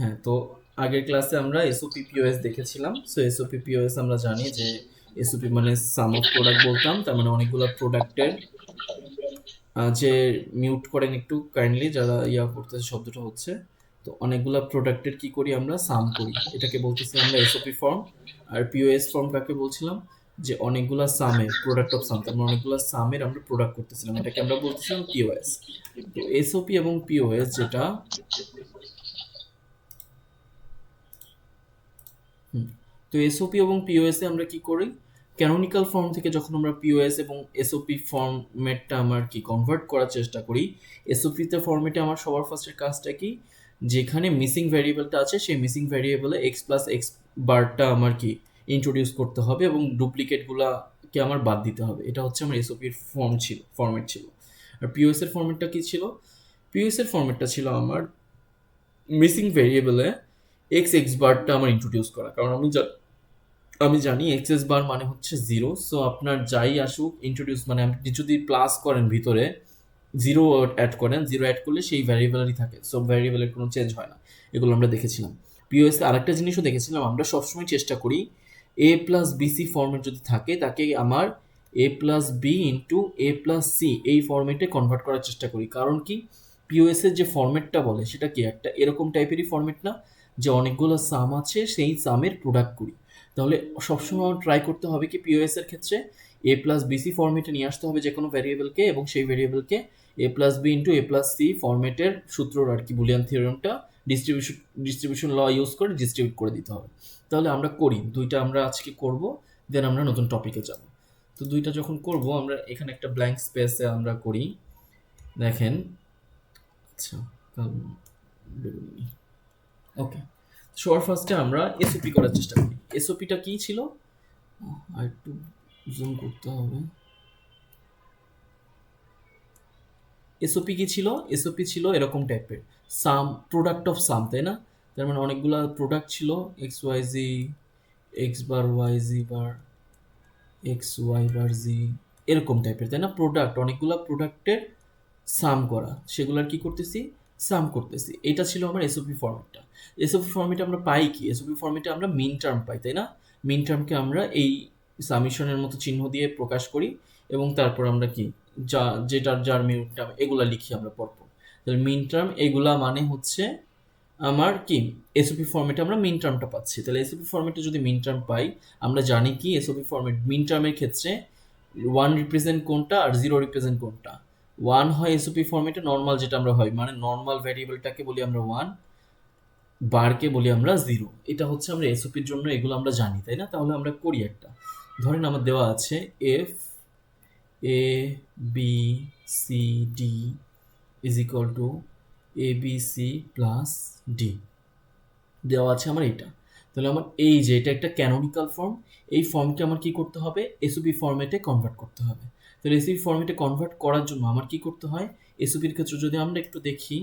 হ্যাঁ, তো আগের ক্লাসে আমরা এসওপি পিওএস দেখেছিলাম। সো এসওপি পিওএস আমরা জানি যে এসওপি মানে সাম অফ প্রোডাক্ট বলতাম, তার মানে অনেকগুলো প্রোডাক্টের যে মিউট করেন একটু কাইন্ডলি যারা করতেছে, শব্দটা হচ্ছে তো অনেকগুলা প্রোডাক্টের কি করি আমরা সাম করি, এটাকে বলতেছি আমরা এসওপি ফর্ম। আর পিওএস ফর্ম কাকে বলছিলাম, যে অনেকগুলা সামের প্রোডাক্ট অফ সাম, তার মানে অনেকগুলা সামের আমরা প্রোডাক্ট করতেছিলাম, এটাকে আমরা বলতেছিলাম পিওএস। তো এসওপি এবং পিওএস যেটা হুম, তো এসওপি এবং পিওএস এ আমরা কি করি, ক্যানোনিক্যাল ফর্ম থেকে যখন আমরা পিওএস এবং এসওপি ফরম্যাটটা আমার কি কনভার্ট করার চেষ্টা করি, এসওপি তে ফরম্যাটে আমার সবার ফার্স্টের কাজটা কি, যেখানে মিসিং ভ্যারিয়েবলটা আছে সেই মিসিং ভ্যারিয়েবলে এক্স প্লাস এক্স বারটা আমার কি ইন্ট্রোডিউস করতে হবে এবং ডুপ্লিকেটগুলোকে আমার বাদ দিতে হবে। এটা হচ্ছে আমার এসওপির ফরম্যাট ছিল। আর পিওএস এর ফরম্যাটটা কি ছিল, পিওএস এর ফরম্যাটটা ছিল আমার মিসিং ভ্যারিয়েবলে এক্স এক্স বারটা আমার ইন্ট্রোডিউস করা, কারণ আমি জানি এক্সএস বার মানে হচ্ছে জিরো। সো আপনার যাই আসুক ইন্ট্রোডিউস মানে আপনি যদি প্লাস করেন ভিতরে জিরো অ্যাড করেন, জিরো অ্যাড করলে সেই ভ্যারিয়েবলেরই থাকে, সো ভ্যারিয়েবলের কোনো চেঞ্জ হয় না। এগুলো আমরা দেখেছিলাম। পিওএস আরেকটা জিনিসও দেখেছিলাম, আমরা সবসময় চেষ্টা করি এ প্লাস বিসি ফর্মেট যদি থাকে তাকে আমার A plus B into A plus C এই ফর্মেটে কনভার্ট করার চেষ্টা করি। কারণ কি, পিওএস এর যে ফর্মেটটা বলে সেটা কি একটা এরকম টাইপেরই ফর্মেট না, যে অনেকগুলো সাম আছে সেই সামের প্রোডাক্ট করি। তাহলে সবসময় ট্রাই করতে হবে কি পিওএস এর ক্ষেত্রে এ প্লাস বিসি ফর্মেটে নিয়ে আসতে হবে যে কোনো ভ্যারিয়েবলকে, এবং সেই ভ্যারিয়েবলকে এ plus B into A plus C ফর্মেটের সূত্রর আর কি বুলিয়ান থিওরেমটা ডিস্ট্রিবিউশন ল ইউজ করে ডিস্ট্রিবিউট করে দিতে হবে। তাহলে আমরা করি দুইটা, আমরা আজকে করব, দেন আমরা নতুন টপিকে যাব। তো দুইটা যখন করব আমরা এখানে একটা ব্ল্যাঙ্ক স্পেসে আমরা করি, দেখেন। আচ্ছা, ওকে, সবার ফার্স্টে আমরা এসওপি করার চেষ্টা করি। এসওপিটা কি ছিল, আর একটু জুম করতে হবে। এসওপি কি ছিল, এসওপি ছিল এরকম টাইপের সাম প্রোডাক্ট অফ সাম, তাই না? তার মানে অনেকগুলা প্রোডাক্ট ছিল, এক্স ওয়াই জি, এক্স বার ওয়াই জি বার, এক্স ওয়াই বার জি, এরকম টাইপের, তাই না? প্রোডাক্ট অনেকগুলা প্রোডাক্টের সাম করা, সেগুলার কি করতেছি, সাম করতেছি। এটা ছিল আমার এসওপি ফর্মেটটা। এসওপি ফর্মেটে আমরা পাই কি, এসওপি ফর্মেটে আমরা মিন টার্ম পাই, তাই না? মিন টার্মকে আমরা এই সামিশনের মতো চিহ্ন দিয়ে প্রকাশ করি, এবং তারপর আমরা কি যা যেটার যার মিন টার্ম এগুলা লিখি আমরা পরপর। তাহলে মিন টার্ম এগুলা মানে হচ্ছে আমার কি এসওপি ফর্মেটে আমরা মিন টার্মটা পাচ্ছি। তাহলে এসওপি ফর্মেটে যদি মিন টার্ম পাই, আমরা জানি কি এসওপি ফর্মেট মিন টার্মের ক্ষেত্রে ওয়ান রিপ্রেজেন্ট কোনটা আর জিরো রিপ্রেজেন্ট কোনটা। ওয়ান হয় এসওপি ফর্মেটে নর্মাল, যেটা আমরা হয় মানে নর্মাল ভ্যারিয়েবলটাকে বলি আমরা ওয়ান, বারকে বলি আমরা জিরো। এটা হচ্ছে আমরা এসওপির জন্য, এগুলো আমরা জানি, তাই না? তাহলে আমরা করি একটা, ধরেন আমার দেওয়া আছে F A B C D is equal to A B C plus D দেওয়া আছে আমার এটা। তাহলে আমার এই যে এটা একটা ক্যানোনিক্যাল ফর্ম, এই ফর্মকে আমার কি করতে হবে, এসওপি ফর্মেটে কনভার্ট করতে হবে। তাহলে এসওপি ফর্মেটে কনভার্ট করার জন্য আমার কি করতে হয়, এসওপির ক্ষেত্রে যদি আমরা একটু দেখি,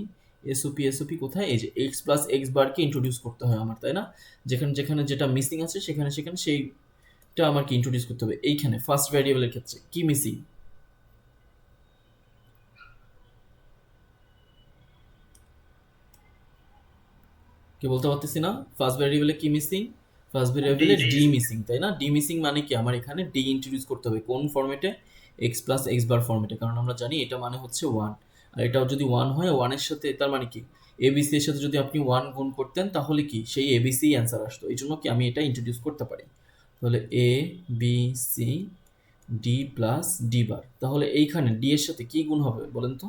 এসওপি কোথায়, এই যে এক্স প্লাস এক্স বারকে ইন্ট্রোডিউস করতে হয় আমার, তাই না? যেখানে যেখানে যেটা মিসিং আছে সেখানে সেখানে সেইটা আমাকে ইন্ট্রোডিউস করতে হবে। এইখানে ফার্স্ট ভ্যারিয়েবলের ক্ষেত্রে কি মিসিং, কি বলতে পারতেছি না, ফার্স্ট ভ্যারিয়েবলে কি মিসিং, ফার্স্ট ভ্যারিয়েবলে ডি মিসিং, তাই না? ডি মিসিং মানে কি, আমার এখানে ডি ইন্ট্রোডিউস করতে হবে কোন ফরম্যাটে, এক্স প্লাস এক্স বার ফরম্যাটে, কারণ আমরা জানি এটা মানে হচ্ছে ওয়ান। আর এটাও যদি ওয়ান হয়, ওয়ানের সাথে তার মানে কি এবিসি এর সাথে যদি আপনি ওয়ান গুণ করতেন তাহলে কি সেই এবিসি অ্যান্সার আসতো। এই জন্য কি আমি এটা ইন্ট্রোডিউস করতে পারি। তাহলে A B C D plus D bar, তাহলে এইখানে ডি এর সাথে কি গুণ হবে বলেন তো,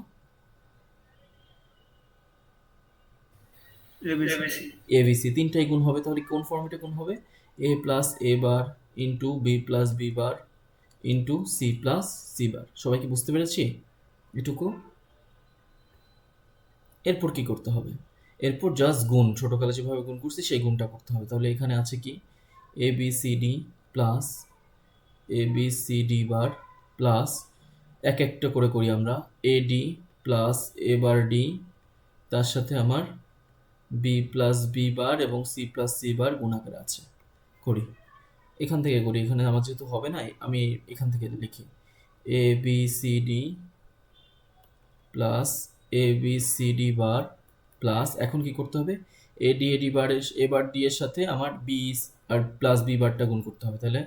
এবিসি। এবিসি তিনটাই গুণ হবে। তাহলে কোন ফর্মেটে গুণ হবে, A plus A bar into B plus B bar into C plus C bar. সবাই কি বুঝতে পেরেছি এটুকু? এরপর কি করতে হবে, এরপর জাস্ট গুণ, ছোটোকালে যেভাবে গুণ করছি সেই গুণটা করতে হবে। তাহলে এখানে আছে কি এ বি সি ডি প্লাস এ বি সি ডি বার প্লাস এক একটা করে করি আমরা, A D plus A bar D, তার সাথে আমার বি প্লাস বি বার এবং সি প্লাস সি বার গুণাকারে আছে, করি। এখান থেকে করি, এখানে আমার যেহেতু হবে না আমি এখান থেকে লিখি এ বি সি ডি প্লাস এ বি সি ডি বার প্লাস এখন কি করতে হবে, এডি বারের এবার ডি এর সাথে আমার বি আর প্লাস বি বারটা গুণ করতে হবে, তাহলে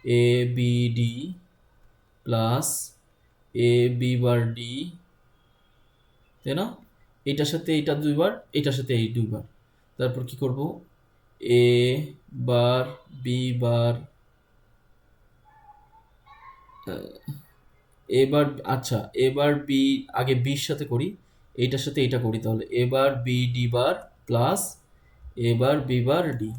A B D plus A B bar D, তাই না? এটার সাথে এইটা দুইবার, এটার সাথে এই দুইবার, তারপর কি করব, এ বার বি বার, এবার আচ্ছা এবার বি আগে বির সাথে করি, এইটার সাথে এইটা করি, তাহলে এবার বি ডি বার প্লাস এবার বি বার ডি।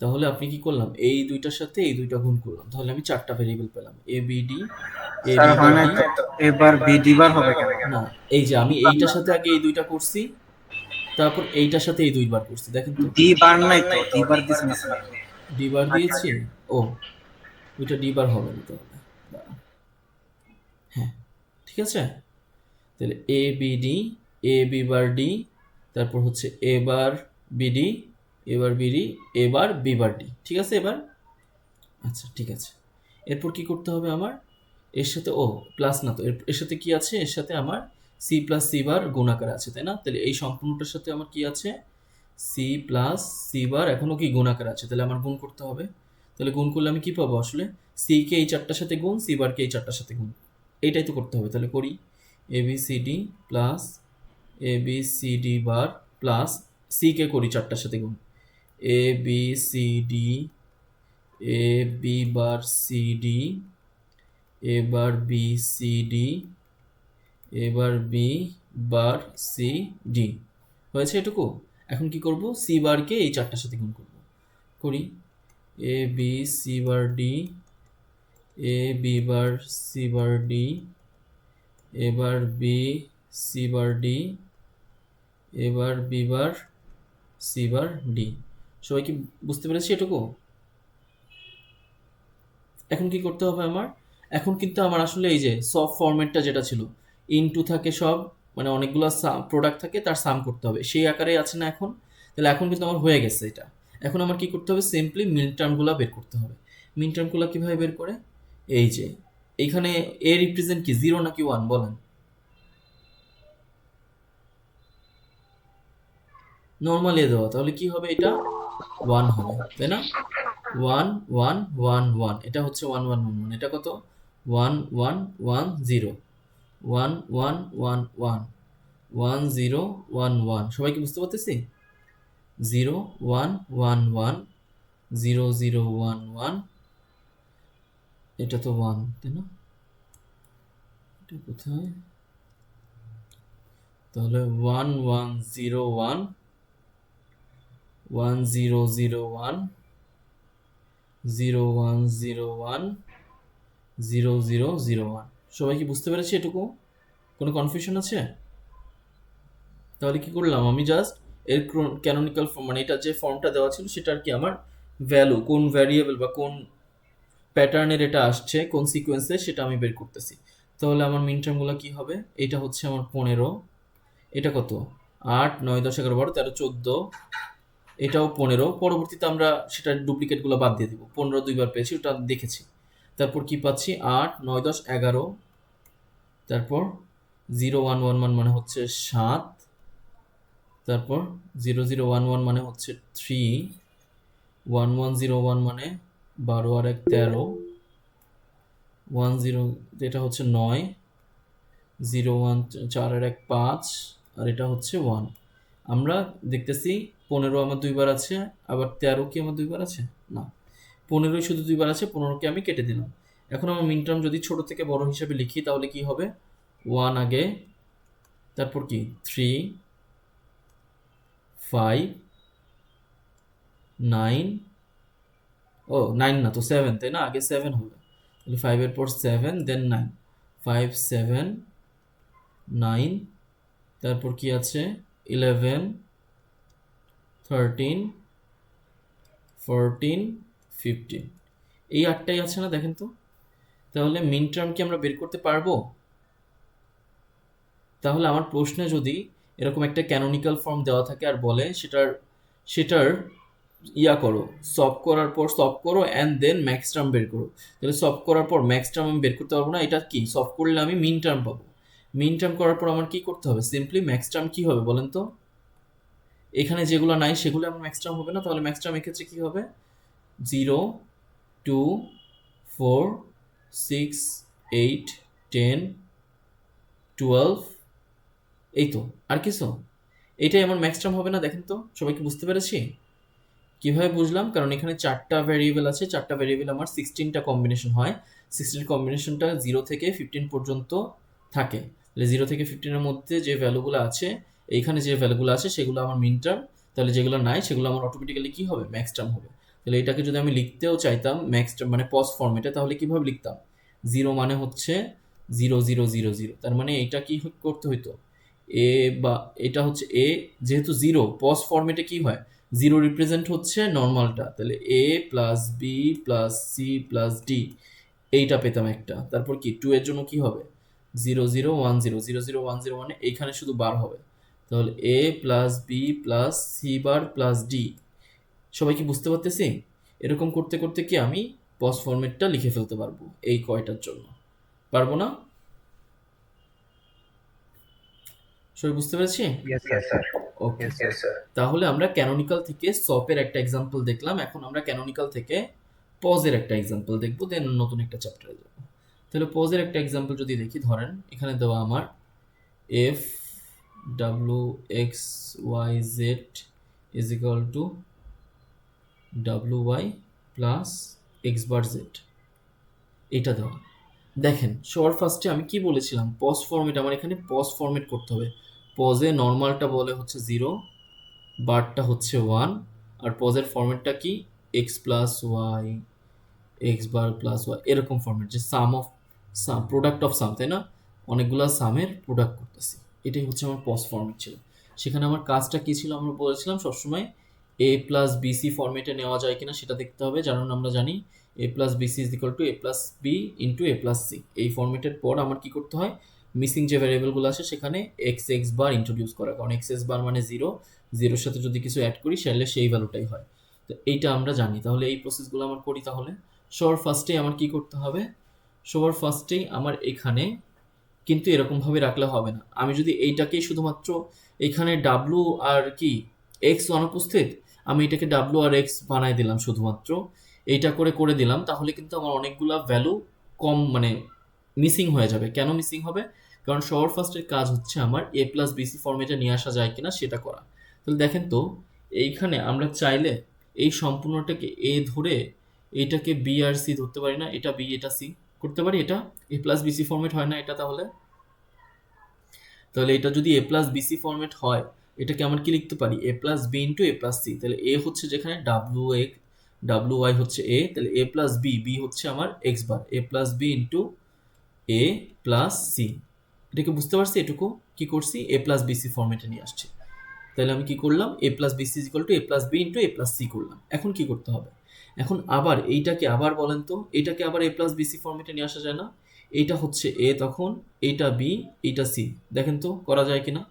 তাহলে আপনি কি করলাম, এই দুইটার সাথে এই দুইটা গুণ করলাম, তাহলে আমি চারটা ভেরিয়েবল পেলাম, A B D, A sir B বার হয় না ডি। তো, এবার বিডি বার হবে কেন? না, এই যে আমি এইটার সাথে আগে এই দুইটা করছি, তারপর এইটার সাথে এই দুইবার করছি, দেখেন তো। ডি বার নাই তো, ডি বার দিছে না স্যার? ডি বার দিয়েছি, ও ওইটা ডি বার হবে না তাহলে, দাঁড়ান। হ্যাঁ, ঠিক আছে, তাহলে A B D, A B bar D, তারপর হচ্ছে এবার বিডি, এবার বিডি, এবার বি বার ডি, ঠিক আছে এবার। আচ্ছা ঠিক আছে, এরপর কি করতে হবে আমার, এর সাথে ও প্লাস না তো, এর সাথে কি আছে, এর সাথে আমার সি প্লাস সি বার গুণাকার আছে, তাই না? তাহলে এই সম্পূর্ণটার সাথে আমার কি আছে, সি প্লাস সি বার এখনও কি গুণাকার আছে, তাহলে আমার গুণ করতে হবে। তাহলে গুণ করলে আমি কি পাবো আসলে, সি কে এই চারটার সাথে গুণ, সি বারকে এই চারটার সাথে গুণ, এইটাই তো করতে হবে। তাহলে করি, A B C D plus A B C D bar plus C K করি চারটার সাথে গুণ, এ B C D, A B bar C D, এবার বি সি ডি, এবার বি বার সি ডি, হয়েছে এটুকু। এখন কি করব, সি বারকে এই চারটার সাথে গুণ করব, করি, A B C bar D, A B bar C bar D, এবার বি সি বার ডি, এবার B bar C bar D. সবাই কি বুঝতে পেরেছি এটুকু? এখন কি করতে হবে আমার, এখন কিন্তু আমার আসলে এই যে সব ফরম্যাটটা যেটা ছিল, ইনটু থাকে সব, মানে অনেকগুলো প্রোডাক্ট থাকে, তার সাম করতে হবে, সেই আকারে আছে না এখন। তাহলে এখন কিন্তু আমার হয়ে গেছে এটা। এখন আমার কি করতে হবে, সিম্পলি মিন টার্মগুলো বের করতে হবে। মিন টার্মগুলো কীভাবে বের করে, এই যে এইখানে এ রিপ্রেজেন্ট কি, জিরো নাকি ওয়ান বলেন? নর্মাল এ দেওয়া, তাহলে কি হবে, এটা ওয়ান হবে, তাই না? ওয়ান ওয়ান ওয়ান ওয়ান, এটা হচ্ছে ওয়ান ওয়ান ওয়ান ওয়ান, এটা কত, one one one zero, one one one one, one zero one one, সবাই কি বুঝতে পারতেছি? Zero one one one, zero zero one one, এটা তো ওয়ান, তাই না? এটা কোথায়, তাহলে one one zero one, one zero zero one, zero one zero one, zero zero zero one. সবাই কি বুঝতে পেরেছি এটুকু? কোনো কনফিউশন আছে? তাহলে কি করলাম আমি, জাস্ট এর ক্যানোনিক্যাল ফর্ম, মানে এটা যে ফর্মটা দেওয়া ছিল সেটা আর কি, আমার ভ্যালু কোন ভ্যারিয়েবল বা কোন প্যাটার্নের এটা আসছে, কোন সিকোয়েন্সে, সেটা আমি বের করতেছি। তাহলে আমার মিন টার্মগুলো কী হবে, এটা হচ্ছে আমার 15, এটা কত, 8 9 10 11 12 13 14, এটাও 15, পরবর্তীতে আমরা সেটা ডুপ্লিকেটগুলো বাদ দিয়ে দিব, 15 দুইবার পেয়েছি, ওটা দেখেছি। তারপর কি পাচ্ছি, 8 9 10 11, তারপর 0 1 1 1 মানে হচ্ছে 7, তারপর 0 0 1 1 মানে হচ্ছে 3, 1 1 0 1 মানে 12 আর 1 13, 1 0 এটা হচ্ছে 9, 0 1 4 আর 1 5, আর এটা হচ্ছে 1। আমরা দেখতেছি 15 আমার দুইবার আছে, আবার 13 কি আমার দুইবার আছে, না 15 শুধু দুইবার আছে, 15কে আমি কেটে দিলাম। এখন আমার মিন টার্ম যদি ছোট থেকে বড় হিসাবে লিখি তাহলে কি হবে, 1 আগে, তারপর কি 3 5 9, ও 9 না তো 7, তাই না, আগে 7 হবে, তাহলে 5 এর পর 7 দেন 9, 5 7 9, তারপর কি আছে 11 13 14 15, এই 8টাই আছে না, দেখেন তো। তাহলে মিন টার্ম কি আমরা বের করতে পারবো? তাহলে আমার প্রশ্নে যদি এরকম একটা ক্যানোনিক্যাল ফর্ম দেওয়া থাকে আর বলে সেটার সেটার ইয়া করো, সলভ করার পর সলভ করো অ্যান্ড দেন ম্যাক্স টার্ম বের করো, তাহলে সলভ করার পর ম্যাক্স টার্ম আমি বের করতে পারবো না, এটা কি সলভ করলে আমি মিন টার্ম পাবো। মিন টার্ম করার পর আমার কি করতে হবে? সিম্পলি ম্যাক্স টার্ম কি হবে বলেন তো? এখানে যেগুলো নাই সেগুলো আমার ম্যাক্স টার্ম হবে না, তাহলে ম্যাক্স টার্ম এক্ষেত্রে কি হবে? 0, 2, 4, 6, 8, 10, 12, এই তো, আর কিছু? এটাই আমার ম্যাক্স টার্ম হবে না? দেখেন তো, সবাই কি বুঝতে পেরেছি? কিভাবে বুঝলাম? কারণ এখানে 4টা ভ্যারিয়েবল আছে, 4টা ভ্যারিয়েবল আমার 16টা কম্বিনেশন হয়। 16 কম্বিনেশনটা 0 থেকে 15 পর্যন্ত থাকে। তাহলে 0 থেকে 15 এর মধ্যে যে ভ্যালুগুলো আছে, এইখানে যে ভ্যালুগুলো আছে সেগুলো আমার মিন টার্ম, তাহলে যেগুলো নাই সেগুলো আমার অটোমেটিক্যালি কি হবে? ম্যাক্স টার্ম হবে। তাহলে এটাকে যদি আমি লিখতেও চাইতাম ম্যাক্স টার্ম মানে পজ ফর্মেটে, তাহলে কিভাবে লিখতাম? 0 মানে হচ্ছে 0 0 0 0, তার মানে এটা কি করতে হইতো? এ বা এটা হচ্ছে এ, যেহেতু 0 পজ ফর্মেটে কি হয়? 0 রিপ্রেজেন্ট হচ্ছে নর্মালটা, তাহলে A plus B plus C plus D, এইটা পেতাম একটা। তারপর কি 2 এর জন্য কি হবে? 0 0 1 0, 0 0 1 0 মানে এইখানে শুধু বার হবে, তাহলে A plus B plus C bar plus D. সবাই কি বুঝতে পারতেছি? এরকম করতে করতে কি আমি পজ ফর্মেটটা লিখে ফেলতে পারবো এই কয়টার জন্য, পারবো না? সবাই বুঝতে পেরেছি? Yes sir. ওকে, তাহলে আমরা ক্যানোনিকাল থেকে সপের একটা এক্সাম্পল দেখলাম, এখন আমরা ক্যানোনিকাল থেকে পজের একটা এক্সাম্পল দেখবো, দেন নতুন একটা চ্যাপ্টারে যাবো। তাহলে পজের একটা এক্সাম্পল যদি দেখি, ধরেন এখানে দেওয়া আমার F W X Y Z is equal to W Y plus X bar Z, এটা দেওয়া। দেখেন সবার ফার্স্টে আমি কি বলেছিলাম? পজ ফর্মেট, আমার এখানে পজ ফর্মেট করতে হবে। পজে নর্মালটা বলে হচ্ছে 0, বারটা হচ্ছে 1, আর পজের ফর্মেটটা কি? X plus Y, X bar plus Y, এরকম ফর্মেট, যে sum of sum, product of sum, তাই না? অনেকগুলো সামের প্রোডাক্ট করতেছি, এটাই হচ্ছে আমার পজ ফর্মেট ছিল। সেখানে আমার কাজটা কী ছিল? আমরা বলেছিলাম সবসময় এ প্লাস বিসি ফর্মেটে নেওয়া যায় কিনা সেটা দেখতে হবে, কারণ আমরা জানি A plus BC is equal to A plus B into A plus C. এই ফর্মেটের পর আমার কি করতে হয়? মিসিং যে ভ্যারিয়েবলগুলো আছে সেখানে এক্স এক্স বার ইন্ট্রোডিউস করা, কারণ এক্স এক্স বার মানে 0, 0-এর সাথে যদি কিছু অ্যাড করি সেটা সেই ভ্যালুটাই হয়। তো এইটা আমরা জানি, তাহলে এই প্রসেসগুলো আমার করি। তাহলে সবার ফার্স্টেই আমার কি করতে হবে? সবার ফার্স্টেই আমার এখানে কিন্তু এরকমভাবে রাখলে হবে না। আমি যদি এইটাকেই শুধুমাত্র এখানে ডাব্লু আর কি এক্স অনুপস্থিত, আমি এটাকে ডাব্লু আর এক্স বানাই দিলাম শুধুমাত্র, এইটা করে করে দিলাম, তাহলে কিন্তু আমার অনেকগুলা ভ্যালু কম মানে মিসিং হয়ে যাবে। কেন মিসিং হবে? কারণ সবার ফার্স্টের কাজ হচ্ছে আমার এ প্লাস বিসি ফর্মেটে নিয়ে আসা যায় কিনা সেটা করা। তাহলে দেখেন তো, এইখানে আমরা চাইলে এই সম্পূর্ণটাকে এ ধরে এইটাকে বি আর সি ধরতে পারি না? এটা বি এটা সি করতে পারি, এটা এ প্লাস বিসি ফর্মেট হয় না এটা? তাহলে তাহলে এটা যদি এ প্লাস বিসি ফর্মেট হয়, এটাকে আমরা কি লিখতে পারি? এ plus B into A plus C. তাহলে এ হচ্ছে যেখানে ডাব্লু এক্স, ডাব্লু ওয়াই হচ্ছে এ, তাহলে এ প্লাস বি, বি হচ্ছে আমার X bar, A plus B into A plus C. এটাকে বুঝতে পারছি? এটুকু কি করছি? এ প্লাস বিসি ফর্মেটে নিয়ে আসছি। তাহলে আমি কি করলাম? A plus BC is equal to A plus B into A plus C করলাম। এখন কি করতে হবে? এখন আবার এইটাকে আবার বলেন তো, এটাকে আবার এ প্লাস বিসি ফর্মেটে নিয়ে আসা যায় না? এইটা হচ্ছে এ, তখন এইটা বি, এইটা সি। দেখেন তো করা যায় কিনা?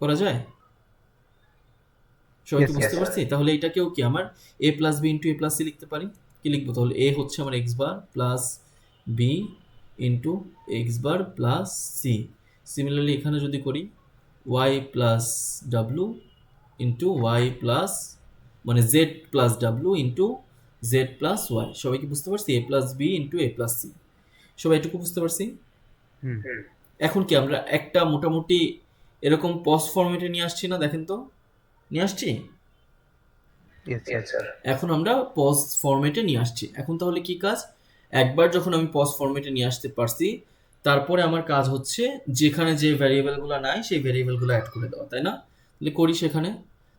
করা যায়? সবাই কি ইয়েস বুঝতে পারছি? তাহলে এটাকেও কি আমার A plus B into A plus C লিখতে পারি? কি লিখবো তাহলে? এ হচ্ছে আমার X bar plus B into X bar plus C. Similarly এখানে যদি করি Y plus W into Y plus মানে Z plus W into Z plus Y. সবাই কি বুঝতে পারছি? A plus B into A plus C. সবাই এটুকু বুঝতে পারছি? হুম। এখন কি আমরা একটা মোটামুটি এরকম পজ ফর্মেটে নিয়ে আসছি না? দেখেন তো, নিয়ে আসছি। Yes sir. এখন আমরা পজ ফরম্যাটে নিয়ে আসছি। এখন তাহলে কি কাজ? একবার যখন আমি পজ ফরম্যাটে নিয়ে আসতে পারছি, তারপরে আমার কাজ হচ্ছে যেখানে যে ভ্যারিয়েবলগুলো নাই সেই ভ্যারিয়েবলগুলো অ্যাড করে দেওয়া, তাই না? তাহলে করি সেখানে।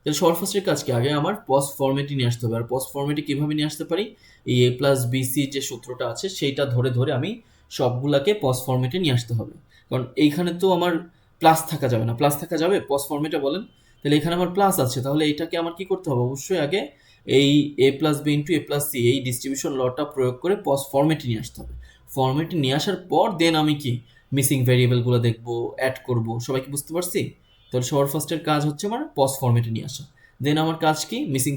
তাহলে সবার ফার্স্টের কাজ কি? আগে আমার পজ ফরম্যাটে নিয়ে আসতে হবে। আর পজ ফরম্যাটে কীভাবে নিয়ে আসতে পারি? এই এ প্লাস বিসি যে সূত্রটা আছে সেইটা ধরে ধরে আমি সবগুলাকে পজ ফরম্যাটে নিয়ে আসতে হবে। কারণ এইখানে তো আমার প্লাস থাকা যাবে না। প্লাস থাকা যাবে পজ ফরম্যাটে বলেন? তাহলে এখানে আমার প্লাস আছে, তাহলে এইটাকে আমার কি করতে হবে? অবশ্যই আগে এই এ plus B into A plus C এই ডিস্ট্রিবিউশন লটা প্রয়োগ করে পজ ফর্মেটে নিয়ে আসতে হবে। ফর্মেটে নিয়ে আসার পর দেন আমি কি মিসিং ভ্যারিয়েবলগুলো দেখবো, অ্যাড করব। সবাই কি বুঝতে পারছি? তাহলে সবার ফার্স্টের কাজ হচ্ছে আমার পজ ফর্মেটে নিয়ে আসা। দেন আমার কাজ কি? মিসিং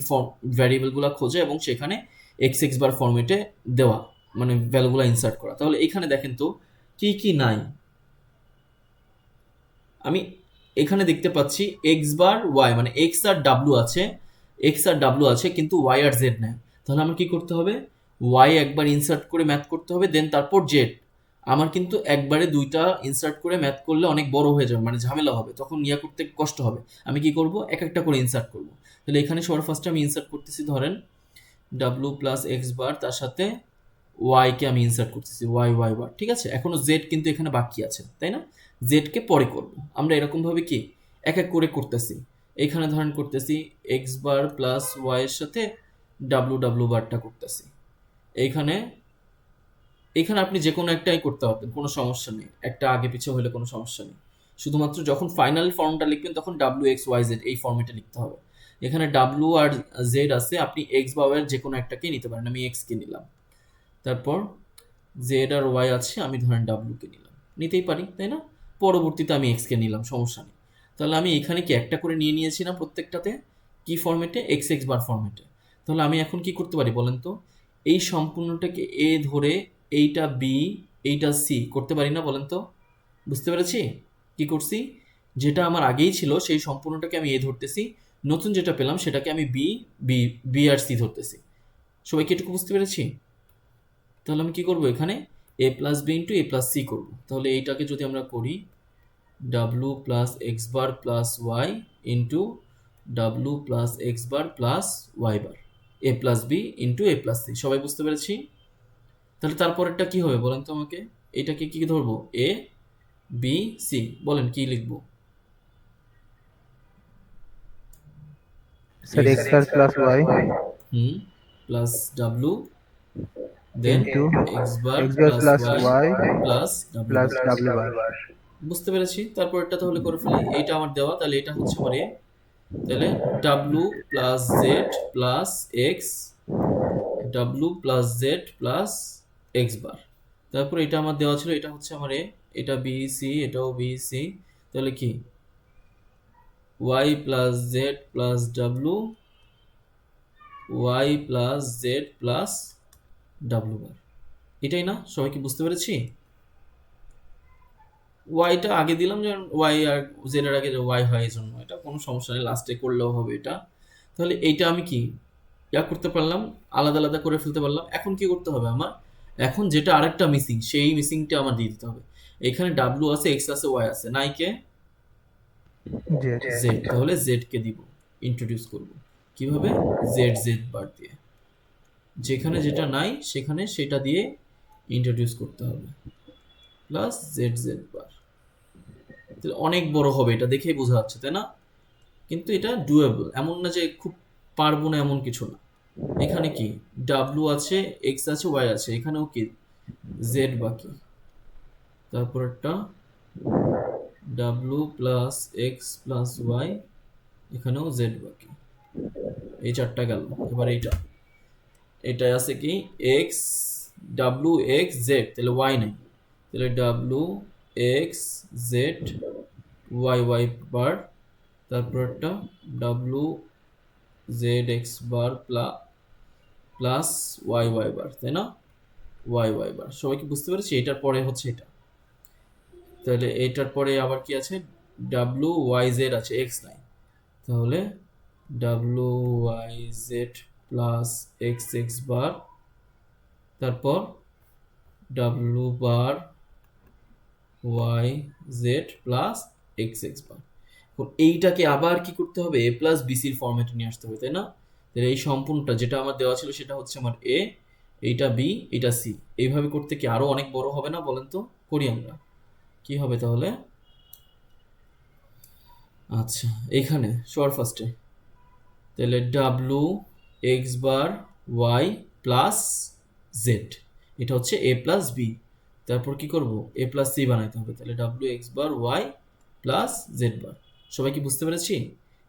ভ্যারিয়েবলগুলো খোঁজা এবং সেখানে এক্স এক্স বার ফর্মেটে দেওয়া, মানে ভ্যালুগুলো ইনসার্ট করা। তাহলে এখানে দেখেন তো কি কি নাই? আমি এখানে দেখতে পাচ্ছি এক্স বার ওয়াই, মানে এক্স আর ডাব্লু আছে, এক্স আর ডাব্লু আছে, কিন্তু ওয়াই আর জেড নেই। তাহলে আমার কি করতে হবে, ওয়াই একবার ইনসার্ট করে ম্যাথ করতে হবে, দেন তারপর জেড। আমার কিন্তু একবারে দুইটা ইনসার্ট করে ম্যাথ করলে অনেক বড় হয়ে যাবে, মানে ঝামেলা হবে, তখন ইয়া করতে কষ্ট হবে। আমি কি করব, এক একটা করে ইনসার্ট করব। তাহলে এখানে সবার ফার্স্টে আমি ইনসার্ট করতেছি, ধরেন ডাব্লু প্লাস এক্স বার, তার সাথে ওয়াই কে আমি ইনসার্ট করতেছি, ওয়াই ওয়াই বার, ঠিক আছে। এখনো জেড কিন্তু এখানে বাকি আছে, তাই না? জেড কে পরে করব। আমরা এরকম ভাবে কি এক এক করে করতেছি। এখানে ধরেন করতেছি এক্স বার প্লাস ওয়াই এর সাথে ডাব্লু ডাব্লু বারটা করতেছি। এইখানে এখানে আপনি যে কোনো একটাই করতে পারতেন, কোনো সমস্যা নেই, একটা আগে পিছিয়ে হলে কোনো সমস্যা নেই। শুধুমাত্র যখন ফাইনাল ফর্মটা লিখবেন তখন ডাব্লু এক্স ওয়াই জেড এই ফর্মেটে লিখতে হবে। এখানে ডাব্লু আর জেড আছে, আপনি এক্স বা ওয়াই এর যে কোনো একটাকেই নিতে পারেন, আমি এক্স কে নিলাম। তারপর জেড আর ওয়াই আছে, আমি ধরেন ডাব্লু কে নিলাম, নিতেই পারি তাই না? পরবর্তীতে আমি এক্স কে নিলাম, সমস্যা নেই। তাহলে আমি এখানে কি একটা করে নিয়ে নিয়েছিলাম প্রত্যেকটাতে, কি ফর্মেটে, এক্স এক্স বার ফর্মেটে। তাহলে আমি এখন কি করতে পারি বলেন তো, এই সম্পূর্ণটাকে এ ধরে এইটা বি এইটা সি করতে পারি না বলেন তো? বুঝতে পেরেছি কি করছি? যেটা আমার আগেই ছিল সেই সম্পূর্ণটাকে আমি এ ধরতেছি, নতুন যেটা পেলাম সেটাকে আমি বি বি বি আর সি ধরতেছি। সবাই কি এটুকু বুঝতে পেরেছি? তাহলে আমি কি করব, এখানে A plus B into A plus C করবো। তাহলে এইটাকে যদি আমরা করি W plus X bar plus Y into W plus X bar plus Y bar, A plus B into A plus C. সবাই বুঝতে পেরেছি? তাহলে তারপরেরটা কি হবে বলেন তো আমাকে, এটাকে কি ধরবো, এ বি সি, বলেন কি লিখবো? Sir X bar plus Y hmm, plus W, then into X bar X bar plus plus Y Y plus W plus bar. W bar. বুঝতে পেরেছি? তারপর এটা তাহলে করে ফেলি, এইটা আমার দেওয়া, তাহলে এটা হচ্ছে আমার এ। তাহলে W plus Z plus X, W plus Z plus X bar. তারপর এটা আমার দেওয়া ছিল, এটা হচ্ছে আমার এ, এটা বি সি, এটাও বি সি। তাহলে কি Y plus Z plus W, Y plus Z plus W bar, এটাই না? সবাই কি বুঝতে পেরেছি? ওয়াইটা আগে দিলাম, যেমন ওয়াই আর জেড এর আগে ওয়াই হয়, এই জন্য এটা কোনো সমস্যা নেই, লাস্টে করলেও হবে এটা। তাহলে এইটা আমি কি ইয়া করতে পারলাম, আলাদা আলাদা করে ফেলতে পারলাম। এখন কি করতে হবে আমার, এখন যেটা আরেকটা মিসিং সেই মিসিংটা আমার দিয়ে দিতে হবে। এখানে ডাব্লু আছে, এক্স আছে, ওয়াই আছে, নাই কে জেড। জেড, তাহলে জেড কে দিব, ইন্ট্রোডিউস করব কিভাবে, জেড জেড বার দিয়ে, যেখানে যেটা নাই সেখানে সেটা দিয়ে ইন্ট্রোডিউস করতে হবে, প্লাস জেড জেড বার। তাহলে অনেক বড় হবে, এটা দেখেই বোঝা যাচ্ছে তাই না? কিন্তু এটা ডুয়েবল, এমন না যে খুব পারবো না এমন কিছু না। এখানে কি ডাব্লু আছে, এক্স আছে, ওয়াই আছে, এখানেও কি জেড বাকি, তারপর একটা W plus X plus Y, এখানেও জেড বাকি, এই চারটা গেল। এবার এইটা, এটাই আছে কি এক্স, ডাব্লু এক্স জেড, তাহলে ওয়াই নাই, তাহলে W X Z Y Y bar, তারপর একটা W Z X bar plus Y Y bar, তাই না? ওয়াই ওয়াই বার, সবাই কি বুঝতে পেরেছি? এটার পরে হচ্ছে এটা, তাহলে এটার পরে আবার কি আছে, ডাব্লু ওয়াই জেড আছে, এক্স নাই, তাহলে W Y Z plus X X bar, তারপর W bar Y Z plus X X bar. এখন এইটাকে আবার কি করতে হবে, এ প্লাস বিসির ফর্মেটে নিয়ে আসতে হবে, তাই না? তাহলে এই সম্পূর্ণটা যেটা আমার দেওয়া ছিল সেটা হচ্ছে আমার এ, এইটা বি, এটা সি। এইভাবে করতে কি আরো অনেক বড় হবে না বলেন তো? করি আমরা, কি হবে তাহলে? আচ্ছা, এইখানে সবার ফার্স্টে তাহলে W x bar Y plus Z, এটা হচ্ছে এ প্লাস বি। তারপর কি করব, এ প্লাস সি বানাইতে হবে, তাহলে W x bar Y plus Z bar. সবাই কি বুঝতে পেরেছি?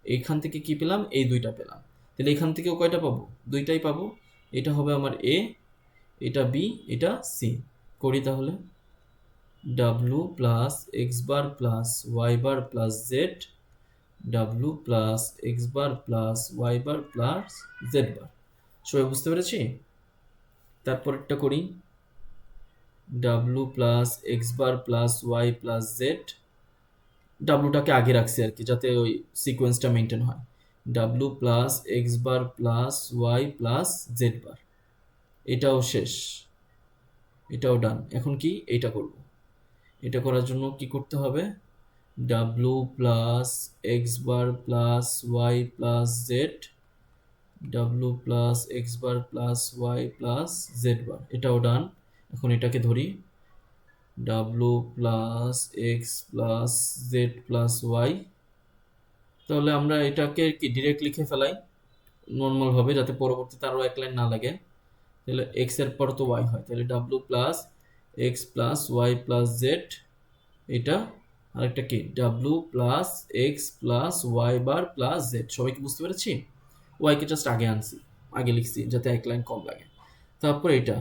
এইখান থেকে কি পেলাম, এই দুইটা পেলাম। তাহলে এখান থেকেও কয়টা পাবো, দুইটাই পাবো। এটা হবে আমার এ, এটা বি, এটা সি। করি তাহলে W plus X bar plus Y bar plus Z, W plus X bar plus Y bar plus Z bar. সবাই বুঝতে পেরেছি? তারপরটা করি W plus X bar plus Y plus Z, ডাব্লুটাকে আগে রাখছি আর কি, যাতে ওই সিকোয়েন্সটা মেনটেন হয়। W plus X bar plus Y plus Z bar, এটাও শেষ, এটাও ডান। এখন কি এইটা করব, এটা করার জন্য কি করতে হবে, W plus X bar plus Y plus Z, W plus X bar plus Y plus Z bar, এটাও ডান। এখন এটাকে ধরি, W plus X plus Z plus Y. তাহলে আমরা এটাকে কি ডিরেক্ট লিখে ফেলাই নর্মালভাবে, যাতে পরবর্তীতে আরও এক লাইন না লাগে। তাহলে এক্স এর পর তো ওয়াই হয়, তাহলে W plus X plus Y plus Z, এটা আরেকটা কি W plus X plus Y bar plus Z. সবাইকে বুঝতে পেরেছি? ওয়াইকে জাস্ট আগে আনছি, আগে লিখছি যাতে এক লাইন কম লাগে। তারপর এটা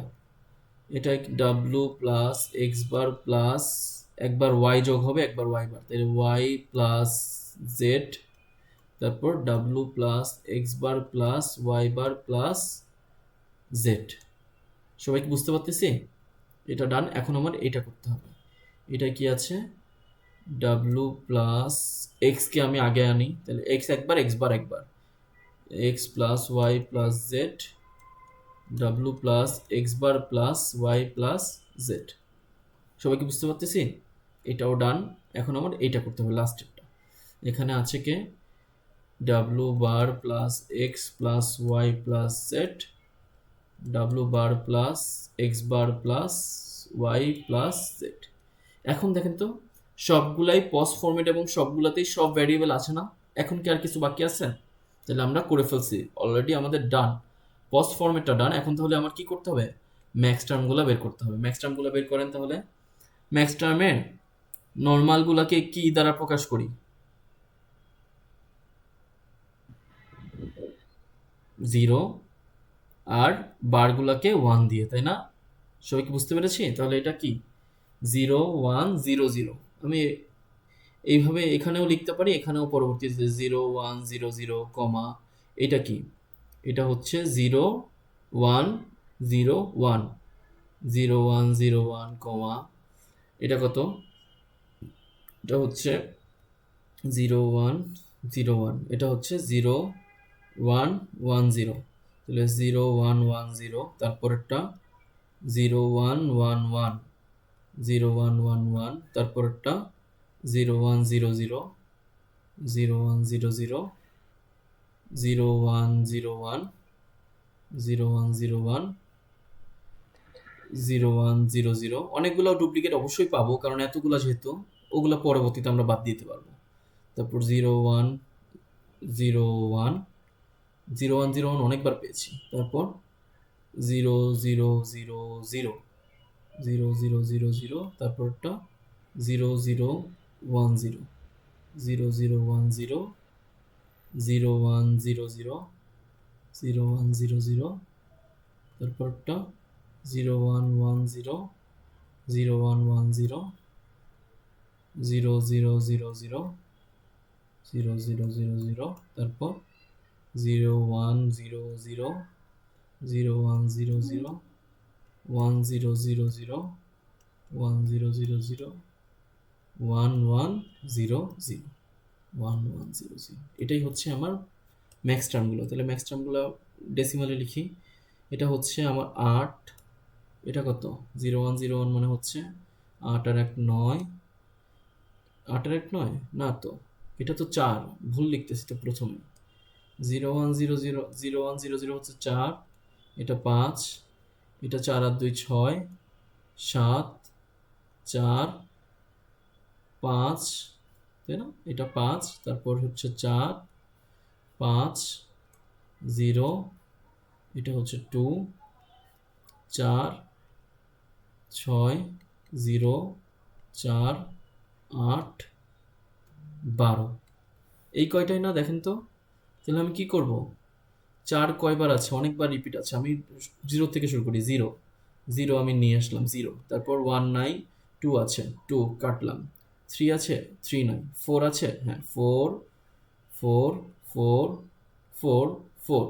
এটা W plus X bar plus একবার ওয়াই যোগ হবে একবার ওয়াই বার, তাহলে ওয়াই প্লাস জেড, তারপর W plus X bar plus Y bar plus Z. সবাইকে বুঝতে পারতেছি? এটা ডান। এখন আমার এটা করতে হবে, এটা কি আছে, ডাব্লু প্লাস এক্সকে আমি আগে আনি, তাহলে এক্স একবার এক্স বার একবার, X plus Y plus Z, W plus X bar plus Y plus Z. সবাইকে বুঝতে পারতেছি? এটাও ডান। এখন আমার এইটা করতে হবে লাস্ট স্টেপটা। এখানে আছে কে, W bar plus X plus Y plus Z, W bar plus X bar plus Y plus Z. এখন দেখেন তো সবগুলাই পজ ফরম্যাট এবং সবগুলাতেই সব ভ্যারিয়েবল আছে না? এখন কি আর কিছু বাকি আছে? তাহলে আমরা করে ফেলছি অলরেডি, আমাদের ডান, পজ ফরম্যাটটা ডান। এখন তাহলে আমার কি করতে হবে, ম্যাক্স টার্মগুলো বের করতে হবে। ম্যাক্স টার্মগুলো বের করেন তাহলে। ম্যাক্স টার্মের নর্মালগুলোকে কি দ্বারা প্রকাশ করি, 0 আর বারগুলোকে 1 দিয়ে, তাই না? সবাই কি বুঝতে পেরেছি? তাহলে এটা কি 0 1 0 0, আমি এইভাবে এখানেও লিখতে পারি, এখানেও পরবর্তীতে 0 1 0 0 কমা, এটা কি, এটা হচ্ছে 0 1 0 1, 0 1 0 1 কমা, এটা কত, এটা হচ্ছে 0 1 0 1, এটা হচ্ছে 0 1 1 0, তাহলে 0 1 1 0, তারপরেরটা 0 1 1 1, 0 1 1 1, তারপরেরটা 0 1 0 0, 0 1 0 0, 0 1 0 1, 0 1 0 1, 0 1 0 0। অনেকগুলো ডুপ্লিকেট অবশ্যই পাবো, কারণ এতগুলো যেহেতু, ওগুলো পরবর্তীতে আমরা বাদ দিতে পারবো। তারপর 0 1 0 1, 0 1 0 1 অনেকবার পেয়েছি। তারপর 0 0 0 0, 0 0 0 0, তারপরটা 0 0 1 0, 0 0 1 0, 0 1 0 0, 0 1 0 0, তারপরটা 0 1 1 0, 0 1 1 0, 0 0 0 0, 0 0 0 0, তারপর 0 1 0 0, 0 1 0 0, 1 0 0 0, 1 0 0 0, 1 1 0 0, 1 1 0 0। এটাই হচ্ছে আমার ম্যাক্স টার্মগুলো। তাহলে ম্যাক্স টার্মগুলো ডেসিমালে লিখি। এটা হচ্ছে আমার 8, এটা কত, 0 1 0 1 মানে হচ্ছে 8 আর 1 9, 8 আর 1 9 না তো, এটা তো 4, ভুল লিখতেছি তো প্রথমে। 0 1 0 0, 0 1 0 0 হচ্ছে 4, এটা 5, এটা 4 আর 2 6, 7 4 5, তাই না? এটা 5, তারপর হচ্ছে 4 5 0, এটা হচ্ছে 2 4 6 0 4 8 12, এই কয়টাই না দেখেন তো? তাহলে আমি কি করব, 4 কয়বার আছে, অনেকবার রিপিট আছে। আমি 0 থেকে শুরু করি, 0 0 আমি নিয়ে আসলাম 0, তারপর 1 নাই, 2 আছে 2 কাটলাম, 3 আছে 3 নাই, 4 আছে, হ্যাঁ 4 4 4 4 4,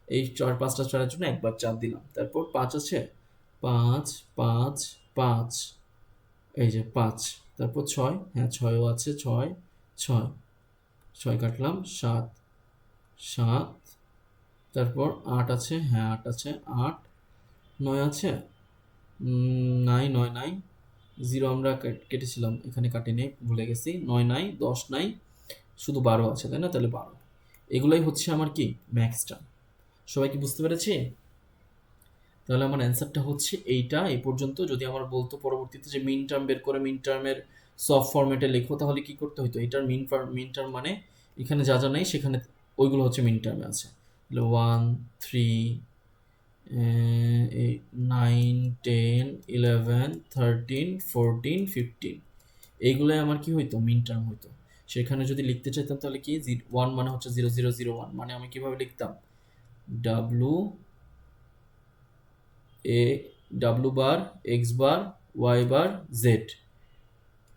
এই 4 5টা 4-এর জন্য একবার 4 দিলাম। তারপর 5 আছে, 5 5 5, এই যে 5, তারপর 6, হ্যাঁ 6ও আছে 6 ছয়, ছয় কাটলাম, 7, 7, তারপর 8 আছে, হ্যাঁ 8 আছে, 8, 9 আছে, নাই, 9 নাই, 0 আমরা কেটেছিলাম, এখানে কাটিনি, ভুলে গেছি, 9 নাই, 10 নাই, শুধু 12 আছে, তাই না? তাহলে 12, এগুলাই হচ্ছে আমার কি ম্যাক্স টার্ম। সবাই কি বুঝতে পেরেছি? তাহলে আমার অ্যান্সারটা হচ্ছে এইটা, এই পর্যন্ত। যদি আমার বলতো পরবর্তীতে যে মিন টার্ম বের করে মিন টার্মের সব ফরম্যাটে লেখো, তাহলে কি করতে হতো? এটার মিন টার্ম মানে এখানে যা যা নেই সেখানে ওইগুলো হচ্ছে মিন টার্মে আছে। তাহলে 1, 3, 8, 9, 10, 11, 13, 14, 15, এইগুলোই আমার কি হইতো? মিন টার্ম হইতো। সেখানে যদি লিখতে চাইতাম তাহলে কি 1 মানে হচ্ছে 0001, মানে আমি কিভাবে লিখতাম? ডাব্লু ডাব্লু বার, এক্স বার, ওয়াই বার, জেড,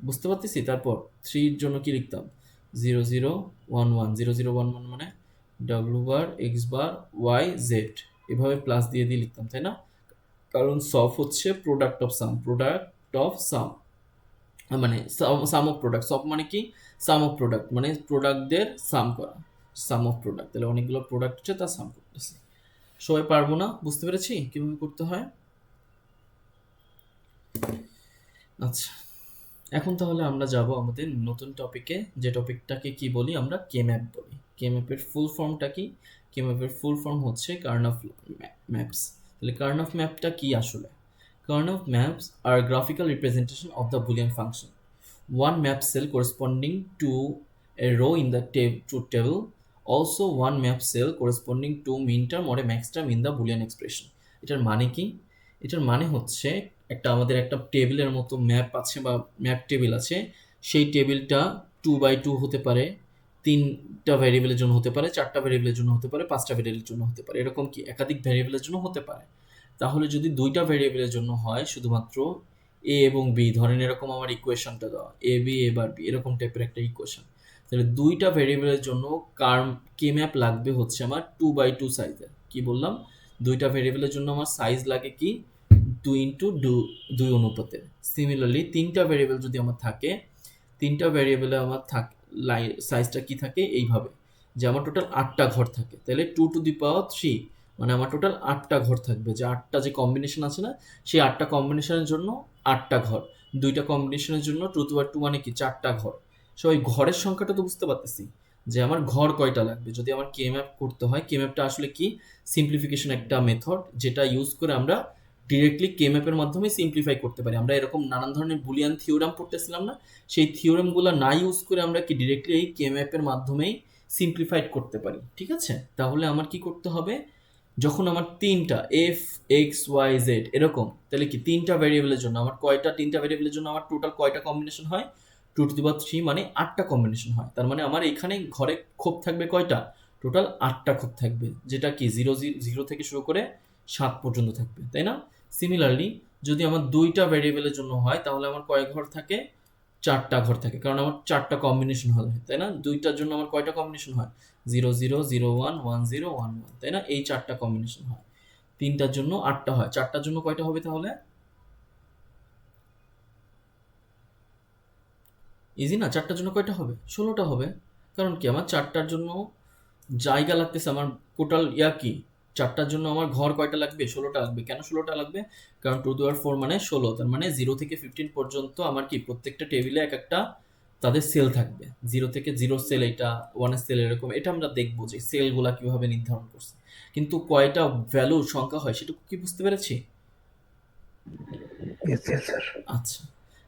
বুঝতে পারতেছি? তারপর 3 এর জন্য কি লিখতাম? 0011, 0011 মানে ডাব্লু বার, এক্স বার, ওয়াই, জেড, এভাবে প্লাস দিয়ে দিয়ে লিখতাম, তাই না? কারণ সব হচ্ছে product of sum, product of সাম মানে সাম অফ প্রোডাক্ট। সব মানে কি? সাম অফ প্রোডাক্ট, মানে প্রোডাক্টদের সাম করা, সাম অফ প্রোডাক্ট। তাহলে অনেকগুলো প্রোডাক্ট হচ্ছে, তার সাম করতেছি। সবাই পারবো না? বুঝতে পেরেছি কিভাবে করতে হয়? আচ্ছা, এখন তাহলে আমরা যাব আমাদের নতুন টপিকে, যে টপিকটাকে কি বলি আমরা? কে ম্যাপ বলি। কে ম্যাপের ফুল ফর্মটা কি? কে ম্যাপের ফুল ফর্ম হচ্ছে কার্নফ ম্যাপস। তাহলে কার্নফ ম্যাপটা কি আসলে? Karnaugh maps are graphical representation of the Boolean function. One map cell corresponding to a row in the truth table, also one map cell corresponding to min term or a max term in the boolean expression. এটার মানে কি? এটার মানে হচ্ছে আমাদের একটা টেবিলের মতো ম্যাপ আছে বা ম্যাপ টেবিল আছে। সেই টেবিলটা 2x2 হতে পারে, 3টা ভ্যারিয়েবলের জন্য হতে পারে, 4টা ভ্যারিয়েবলের জন্য হতে পারে, 5টা ভ্যারিয়েবলের জন্য হতে পারে, এরকম কি একাধিক ভ্যারিয়েবলের জন্য হতে পারে। তাহলে যদি 2টা ভ্যারিয়েবলের জন্য হয়, শুধুমাত্র এ এবং বি, ধরেন এরকম আমার ইকুয়েশনটা দেওয়া, A B A bar B, এরকম টাইপের একটা ইকুয়েশন। তাহলে 2টা ভ্যারিয়েবলের জন্য কে ম্যাপ লাগবে হচ্ছে আমার 2x2 সাইজের। কি বললাম? 2টা ভ্যারিয়েবলের জন্য আমার সাইজ লাগে কি 2x2 অনুপাতের। সিমিলারলি 3টা ভ্যারিয়েবল যদি আমার থাকে, 3টা ভ্যারিয়েবলে আমার সাইজটা কি থাকে এইভাবে, যে আমার টোটাল 8টা ঘর থাকে। তাহলে 2^3 মানে আমার টোটাল 8টা ঘর থাকবে, যে 8টা যে কম্বিনেশন আছে না, সেই 8টা কম্বিনেশনের জন্য 8টা ঘর। 2টা কম্বিনেশনের জন্য 2^2 মানে কি 4টা ঘর। সবাই ঘরের সংখ্যাটা তো বুঝতে পারতেছি, যে আমার ঘর কয়টা লাগবে যদি আমার কে ম্যাপ করতে হয়। কে ম্যাপটা আসলে কি? সিম্পলিফিকেশন একটা মেথড, যেটা ইউজ করে আমরা ডিরেক্টলি কে ম্যাপের মাধ্যমে সিম্পলিফাই করতে পারি। আমরা এরকম নানান ধরনের বুলিয়ান থিওরাম পড়তেছিলাম না, সেই থিওরামগুলো না ইউজ করে আমরা কি ডিরেক্টলি এই কে ম্যাপের মাধ্যমেই সিম্পলিফাইড করতে পারি। ঠিক আছে? তাহলে আমার কি করতে হবে? যখন আমার 3টা এফ এক্স ওয়াই জেড এরকম, তাহলে কি 3টা ভ্যারিয়েবলের জন্য আমার কয়টা? 3টা ভ্যারিয়েবলের জন্য আমার টোটাল কয়টা কম্বিনেশন হয়? 2^3 মানে 8টা কম্বিনেশন হয়। তার মানে আমার এখানে ঘরে খোপ থাকবে কয়টা? টোটাল 8টা খোপ থাকবে, যেটা কি 0 থেকে শুরু করে 7 পর্যন্ত থাকবে, তাই না? সিমিলারলি যদি আমার 2টা ভ্যারিয়েবলের জন্য হয়, তাহলে আমার কয় ঘর থাকে? 4টা ঘর থাকে, কারণ আমার 4টা কম্বিনেশন হয়, তাই না? 2টার জন্য আমার কয়টা কম্বিনেশন হয়? 00011011, তাই না? এই 4টা কম্বিনেশন হয়। 3টার জন্য 8টা হয়, 4টার জন্য কয়টা হবে তাহলে? ইজি না? 4টার জন্য কয়টা হবে? 16টা হবে। কারণ কি আমার 4টার জন্য জায়গা লাগতেছে, আমার টোটাল কি 4টার জন্য আমার ঘর কয়টা লাগবে? 16টা লাগবে। কেন 16টা লাগবে? কারণ 2^4 মানে 16, তার মানে 0 থেকে 15 পর্যন্ত আমার কি প্রত্যেকটা টেবিলে এক একটা তাদের সেল থাকবে। 0 থেকে 0 সেল, এটা 1 সেল, এরকম। এটা আমরা দেখবো যে সেলগুলা কিভাবে নির্ধারণ করছে, কিন্তু কয়টা ভ্যালুর সংখ্যা হয় সেটুকু কি বুঝতে পেরেছি? Yes, yes, sir. আচ্ছা,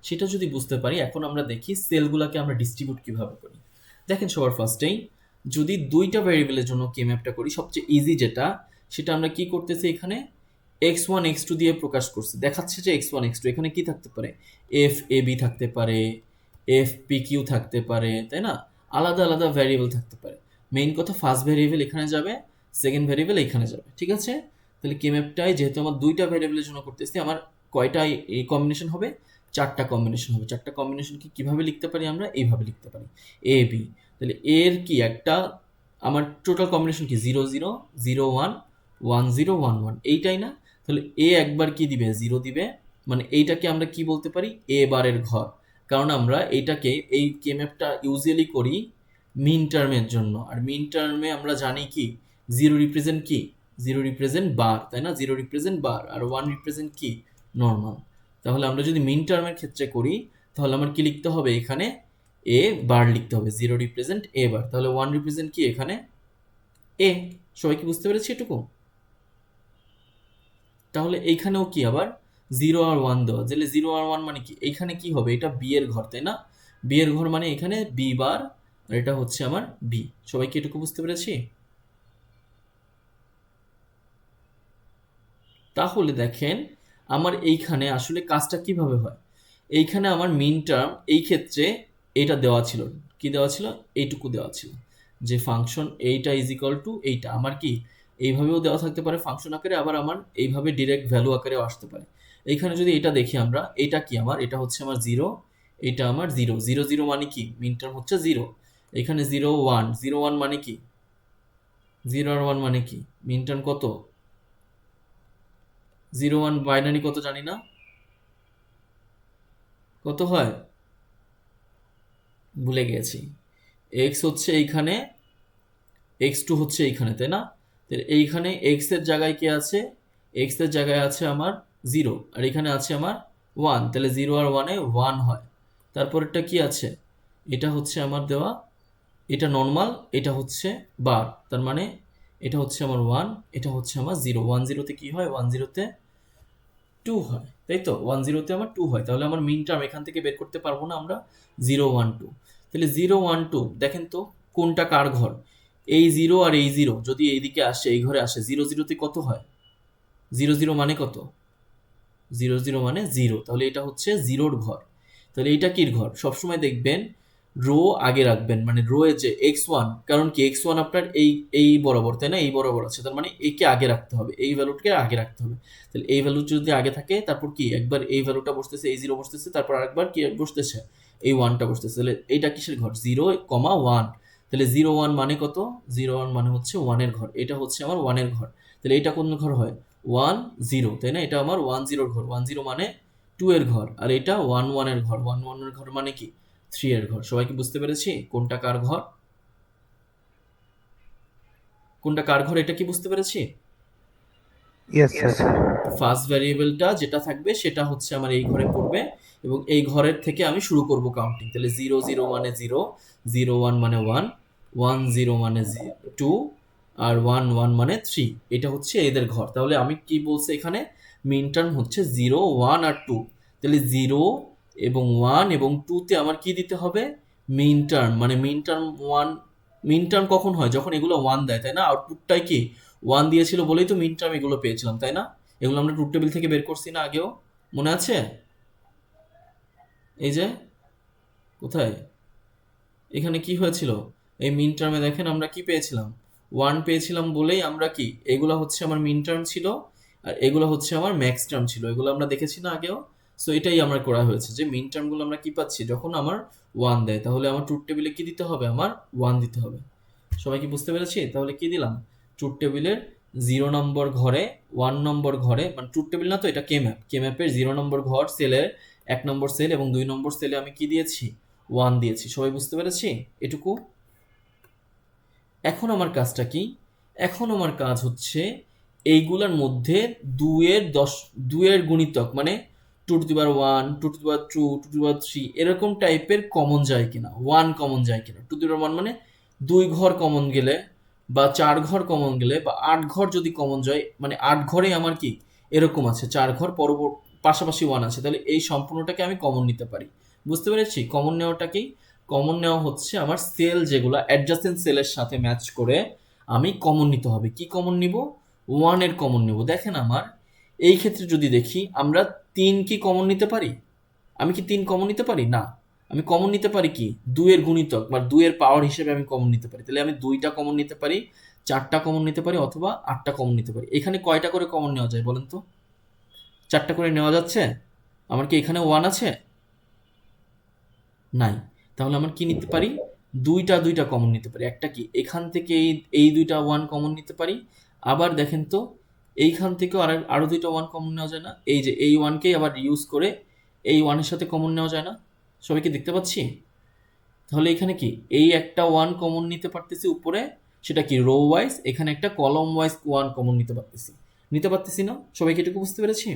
সেটা যদি বুঝতে পারি, এখন আমরা দেখি সেলগুলোকে আমরা ডিস্ট্রিবিউট কিভাবে করি। দেখেন সবার ফার্স্টেই যদি 2টা ভ্যারিয়েবলের জন্য কে ম্যাপটা করি, সবচেয়ে ইজি যেটা, সেটা আমরা কি করতেছি? এখানে x1 x2 দিয়ে প্রকাশ করছি, দেখাচ্ছে যে x1 x2 এখানে কি থাকতে পারে? এফ এ বি থাকতে পারে, এফ পি কিউ থাকতে পারে, তাই না? আলাদা আলাদা ভ্যারিয়েবল থাকতে পারে। মেইন কথা, ফার্স্ট ভ্যারিয়েবল এখানে যাবে, সেকেন্ড ভ্যারিয়েবল এখানে যাবে, ঠিক আছে? তাহলে কে ম্যাপটাই যেহেতু আমার 2টা ভ্যারিয়েবলের জন্য করতেছি, আমার কয়টা এই কম্বিনেশন হবে? 4টা কম্বিনেশন হবে। 4টা কম্বিনেশনকে কিভাবে লিখতে পারি আমরা? এইভাবে লিখতে পারি, এ বি। তাহলে এর কি একটা আমার টোটাল কম্বিনেশন কি 00011011, এইটাই না? তাহলে এ একবার কি দিবে? 0 দিবে, মানে এইটাকে আমরা কি বলতে পারি? এ বারের ঘর। কারণ আমরা এইটাকে এই কে ম্যাপটা ইউজুয়ালি করি মিন টার্মের জন্য, আর মিন টার্মে আমরা জানি কি জিরো রিপ্রেজেন্ট কি, জিরো রিপ্রেজেন্ট বার, তাই না? জিরো রিপ্রেজেন্ট বার আর ওয়ান রিপ্রেজেন্ট কি, নর্মাল। তাহলে আমরা যদি মিন টার্মের ক্ষেত্রে করি তাহলে আমার কি লিখতে হবে, এখানে এ বার লিখতে হবে, জিরো রিপ্রেজেন্ট এ বার, তাহলে ওয়ান রিপ্রেজেন্ট কি এখানে এ। সবাই কি বুঝতে পেরেছি এটুকু? তাহলে এইখানেও কি আবার জিরো আর ওয়ান দেওয়া, তাহলে জিরো আর ওয়ান মানে কি, এইখানে কি হবে, এটা বি এর ঘর, তাই না? বি এর ঘর মানে এখানে বি বার, আর এটা হচ্ছে আমার বি। সবাই কি এটুকু বুঝতে পেরেছি? তাহলে দেখেন আমার এইখানে আসলে কাজটা কিভাবে হয়। এইখানে আমার মিন টার্ম এই ক্ষেত্রে এইটা দেওয়া ছিল, কি দেওয়া ছিল, এইটুকু দেওয়া ছিল, যে ফাংশন এইটা ইজ ইকাল টু এইটা। আমার কি এইভাবেও দেওয়া থাকতে পারে ফাংশন আকারে, আবার আমার এইভাবে ডিরেক্ট ভ্যালু আকারেও আসতে পারে। এইখানে যদি এটা দেখি আমরা, এটা কি আমার, এটা হচ্ছে আমার জিরো, এটা আমার জিরো, জিরো জিরো মানে কি, মিন টার্ম হচ্ছে জিরো। এখানে জিরো ওয়ান, জিরো ওয়ান মানে কি, জিরো আর ওয়ান মানে কি, মিন টার্ম কত, জিরো ওয়ান বাইনারি কত জানি না, কত হয় ভুলে গেছি। এক্স হচ্ছে এইখানে, এক্স টু হচ্ছে এইখানে, তাই না? তাহলে এইখানে এক্স এর জায়গায় কি আছে, এক্স এর জায়গায় আছে আমার জিরো, আর এখানে আছে আমার ওয়ান, তাহলে জিরো আর ওয়ানে ওয়ান হয়। তারপরেরটা কি আছে, এটা হচ্ছে আমার দেওয়া, এটা নর্মাল, এটা হচ্ছে বার, তার মানে এটা হচ্ছে আমার ওয়ান, এটা হচ্ছে আমার জিরো। ওয়ান জিরোতে কি হয়, ওয়ান জিরোতে টু হয়, তাই তো? ওয়ান জিরোতে আমার টু হয়, তাহলে আমার মিন টার্ম এখান থেকে বের করতে পারবো না আমরা, জিরো ওয়ান টু। তাহলে জিরো ওয়ান টু দেখেন তো কোনটা কার ঘর, এই জিরো আর এই জিরো যদি এইদিকে আসে, এই ঘরে আসে, জিরো জিরোতে কত হয়, জিরো জিরো মানে কত, জিরো জিরো মানে জিরো, তাহলে এটা হচ্ছে জিরোর ঘর। তাহলে এইটা কির ঘর, সবসময় দেখবেন রো আগে রাখবেন, মানে রো এর যে এক্স ওয়ান, কারণ কি এক্স ওয়ান আপনার এই এই বরাবর, তাই না? এই বরাবর আছে, তার মানে একে আগে রাখতে হবে, এই ভ্যালুটাকে আগে রাখতে হবে। তাহলে এই ভ্যালু যদি আগে থাকে, তারপর কি একবার এই ভ্যালুটা বসতেছে, এই জিরো বসতেছে, তারপর আরেকবার কি বসতেছে, এই ওয়ানটা বসতেছে। তাহলে এইটা কিসের ঘর, জিরো কমা ওয়ান। তাহলে জিরো ওয়ান মানে কত, জিরো ওয়ান মানে হচ্ছে ওয়ানের ঘর, এটা হচ্ছে আমার ওয়ানের ঘর। তাহলে এটা কোন ঘর হয়, ওয়ান জিরো, তাই না? এটা আমার ওয়ান জিরোর ঘর, ওয়ান জিরো মানে টু এর ঘর, আর এটা ওয়ান ওয়ানের ঘর, ওয়ান ওয়ানের ঘর মানে কি থ্রি এর ঘর। সবাই কি বুঝতে পেরেছি কোনটা কার ঘর, কোনটা কার ঘর, এটা কি বুঝতে পেরেছি? Yes, sir. ফার্স্ট ভ্যারিয়েবলটা যেটা থাকবে সেটা হচ্ছে আমার এই ঘরে পড়বে, এবং এই ঘরের থেকে আমি শুরু করব কাউন্টিং। তাহলে জিরো জিরো মানে জিরো, জিরো ওয়ান মানে ওয়ান, ওয়ান জিরো মানে টু, আর ওয়ান ওয়ান মানে থ্রি। এটা হচ্ছে এদের ঘর। তাহলে আমি কি বলছি এখানে, মিন টার্ম হচ্ছে জিরো ওয়ান আর টু। তাহলে জিরো এবং ওয়ান এবং টুতে আমার কি দিতে হবে, মিন টার্ম, মানে মিন টার্ম ওয়ান। মিন টার্ম কখন হয়, যখন এগুলো ওয়ান দেয়, তাই না? আউটপুটটাই কি ওয়ান দিয়েছিল বলেই তো মিন টার্ম এগুলো পেয়েছিলাম, তাই না? এগুলো আমরা ট্রুথ টেবিল থেকে বের করছি না আগেও, মনে আছে? এই যে কোথায়, এখানে কি হয়েছিল, এই মিন টার্মে দেখেন আমরা কি পেয়েছিলাম, ওয়ান পেয়েছিলাম বলেই আমরা কি, এগুলো হচ্ছে আমার মিন টার্ম ছিল, আর এগুলো হচ্ছে আমার ম্যাক্স টার্ম ছিল, এগুলো আমরা দেখেছি না আগেও। সো এটাই আমার করা হয়েছে যে মিন টার্মগুলো আমরা কি পাচ্ছি, যখন আমার ওয়ান দেয় তাহলে আমার ট্রুথ টেবিলে কি দিতে হবে, আমার ওয়ান দিতে হবে। সবাই কি বুঝতে পেরেছি? তাহলে কি দিলাম, ট্রুথ টেবিলের জিরো নম্বর ঘরে, ওয়ান নম্বর ঘরে, মানে ট্রুথ টেবিল না তো, এটা কে ম্যাপ, কে ম্যাপের জিরো নম্বর ঘর সেলের এক নম্বর সেল এবং দুই নম্বর সেলে আমি কি দিয়েছি, ওয়ান দিয়েছি। সবাই বুঝতে পেরেছি এটুকু? এখন আমার কাজটা কি, এখন আমার কাজ হচ্ছে এইগুলার মধ্যে দুইয়ের গুণিতক, মানে two to the power one, two to the power two, two to the power three, এরকম টাইপের কমন যায় কিনা, ওয়ান কমন যায় কিনা। Two to the power one মানে দুই ঘর কমন গেলে, বা চার ঘর কমন গেলে, বা আট ঘর যদি কমন যায়, মানে আট ঘরে আমার কি এরকম আছে, চার ঘর পাশাপাশি ওয়ান আছে, তাহলে এই সম্পূর্ণটাকে আমি কমন নিতে পারি। বুঝতে পেরেছি কমন নেওয়াটা কি, কমন নেওয়া হচ্ছে আমার সেল যেগুলো অ্যাডজাসেন্ট সেলের সাথে ম্যাচ করে আমি কমন নিতে হবে। কি কমন নিব, ওয়ানের কমন নিব। দেখেন আমার এই ক্ষেত্রে যদি দেখি, আমরা তিন কি কমন নিতে পারি, আমি কি তিন কমন নিতে পারি না, আমি কমন নিতে পারি কি দুইয়ের গুণিতক বা দুইয়ের পাওয়ার হিসেবে আমি কমন নিতে পারি। তাহলে আমি দুইটা কমন নিতে পারি, চারটা কমন নিতে পারি, অথবা আটটা কমন নিতে পারি। এখানে কয়টা করে কমন নেওয়া যায় বলেন তো, চারটা করে নেওয়া যাচ্ছে? আমার কি এখানে ওয়ান আছে, নাই। তাহলে আমার কি নিতে পারি, দুইটা দুইটা কমন নিতে পারি। একটা কি এখান থেকে এই এই দুইটা ওয়ান কমন নিতে পারি, আবার দেখেন তো এইখান থেকেও আরো দুইটা ওয়ান কমন নেওয়া যায় না, এই যে এই ওয়ানকেই আবার ইউজ করে এই ওয়ানের সাথে কমন নেওয়া যায় না। সবাই কি দেখতে পাচ্ছি? তাহলে এখানে কি এই একটা ওয়ান কমন নিতে পারতেছি উপরে, সেটা কি রো ওয়াইজ, এখানে একটা কলম ওয়াইজ ওয়ান কমন নিতে পারতেছি না? সবাই কি এটুকু বুঝতে পেরেছি?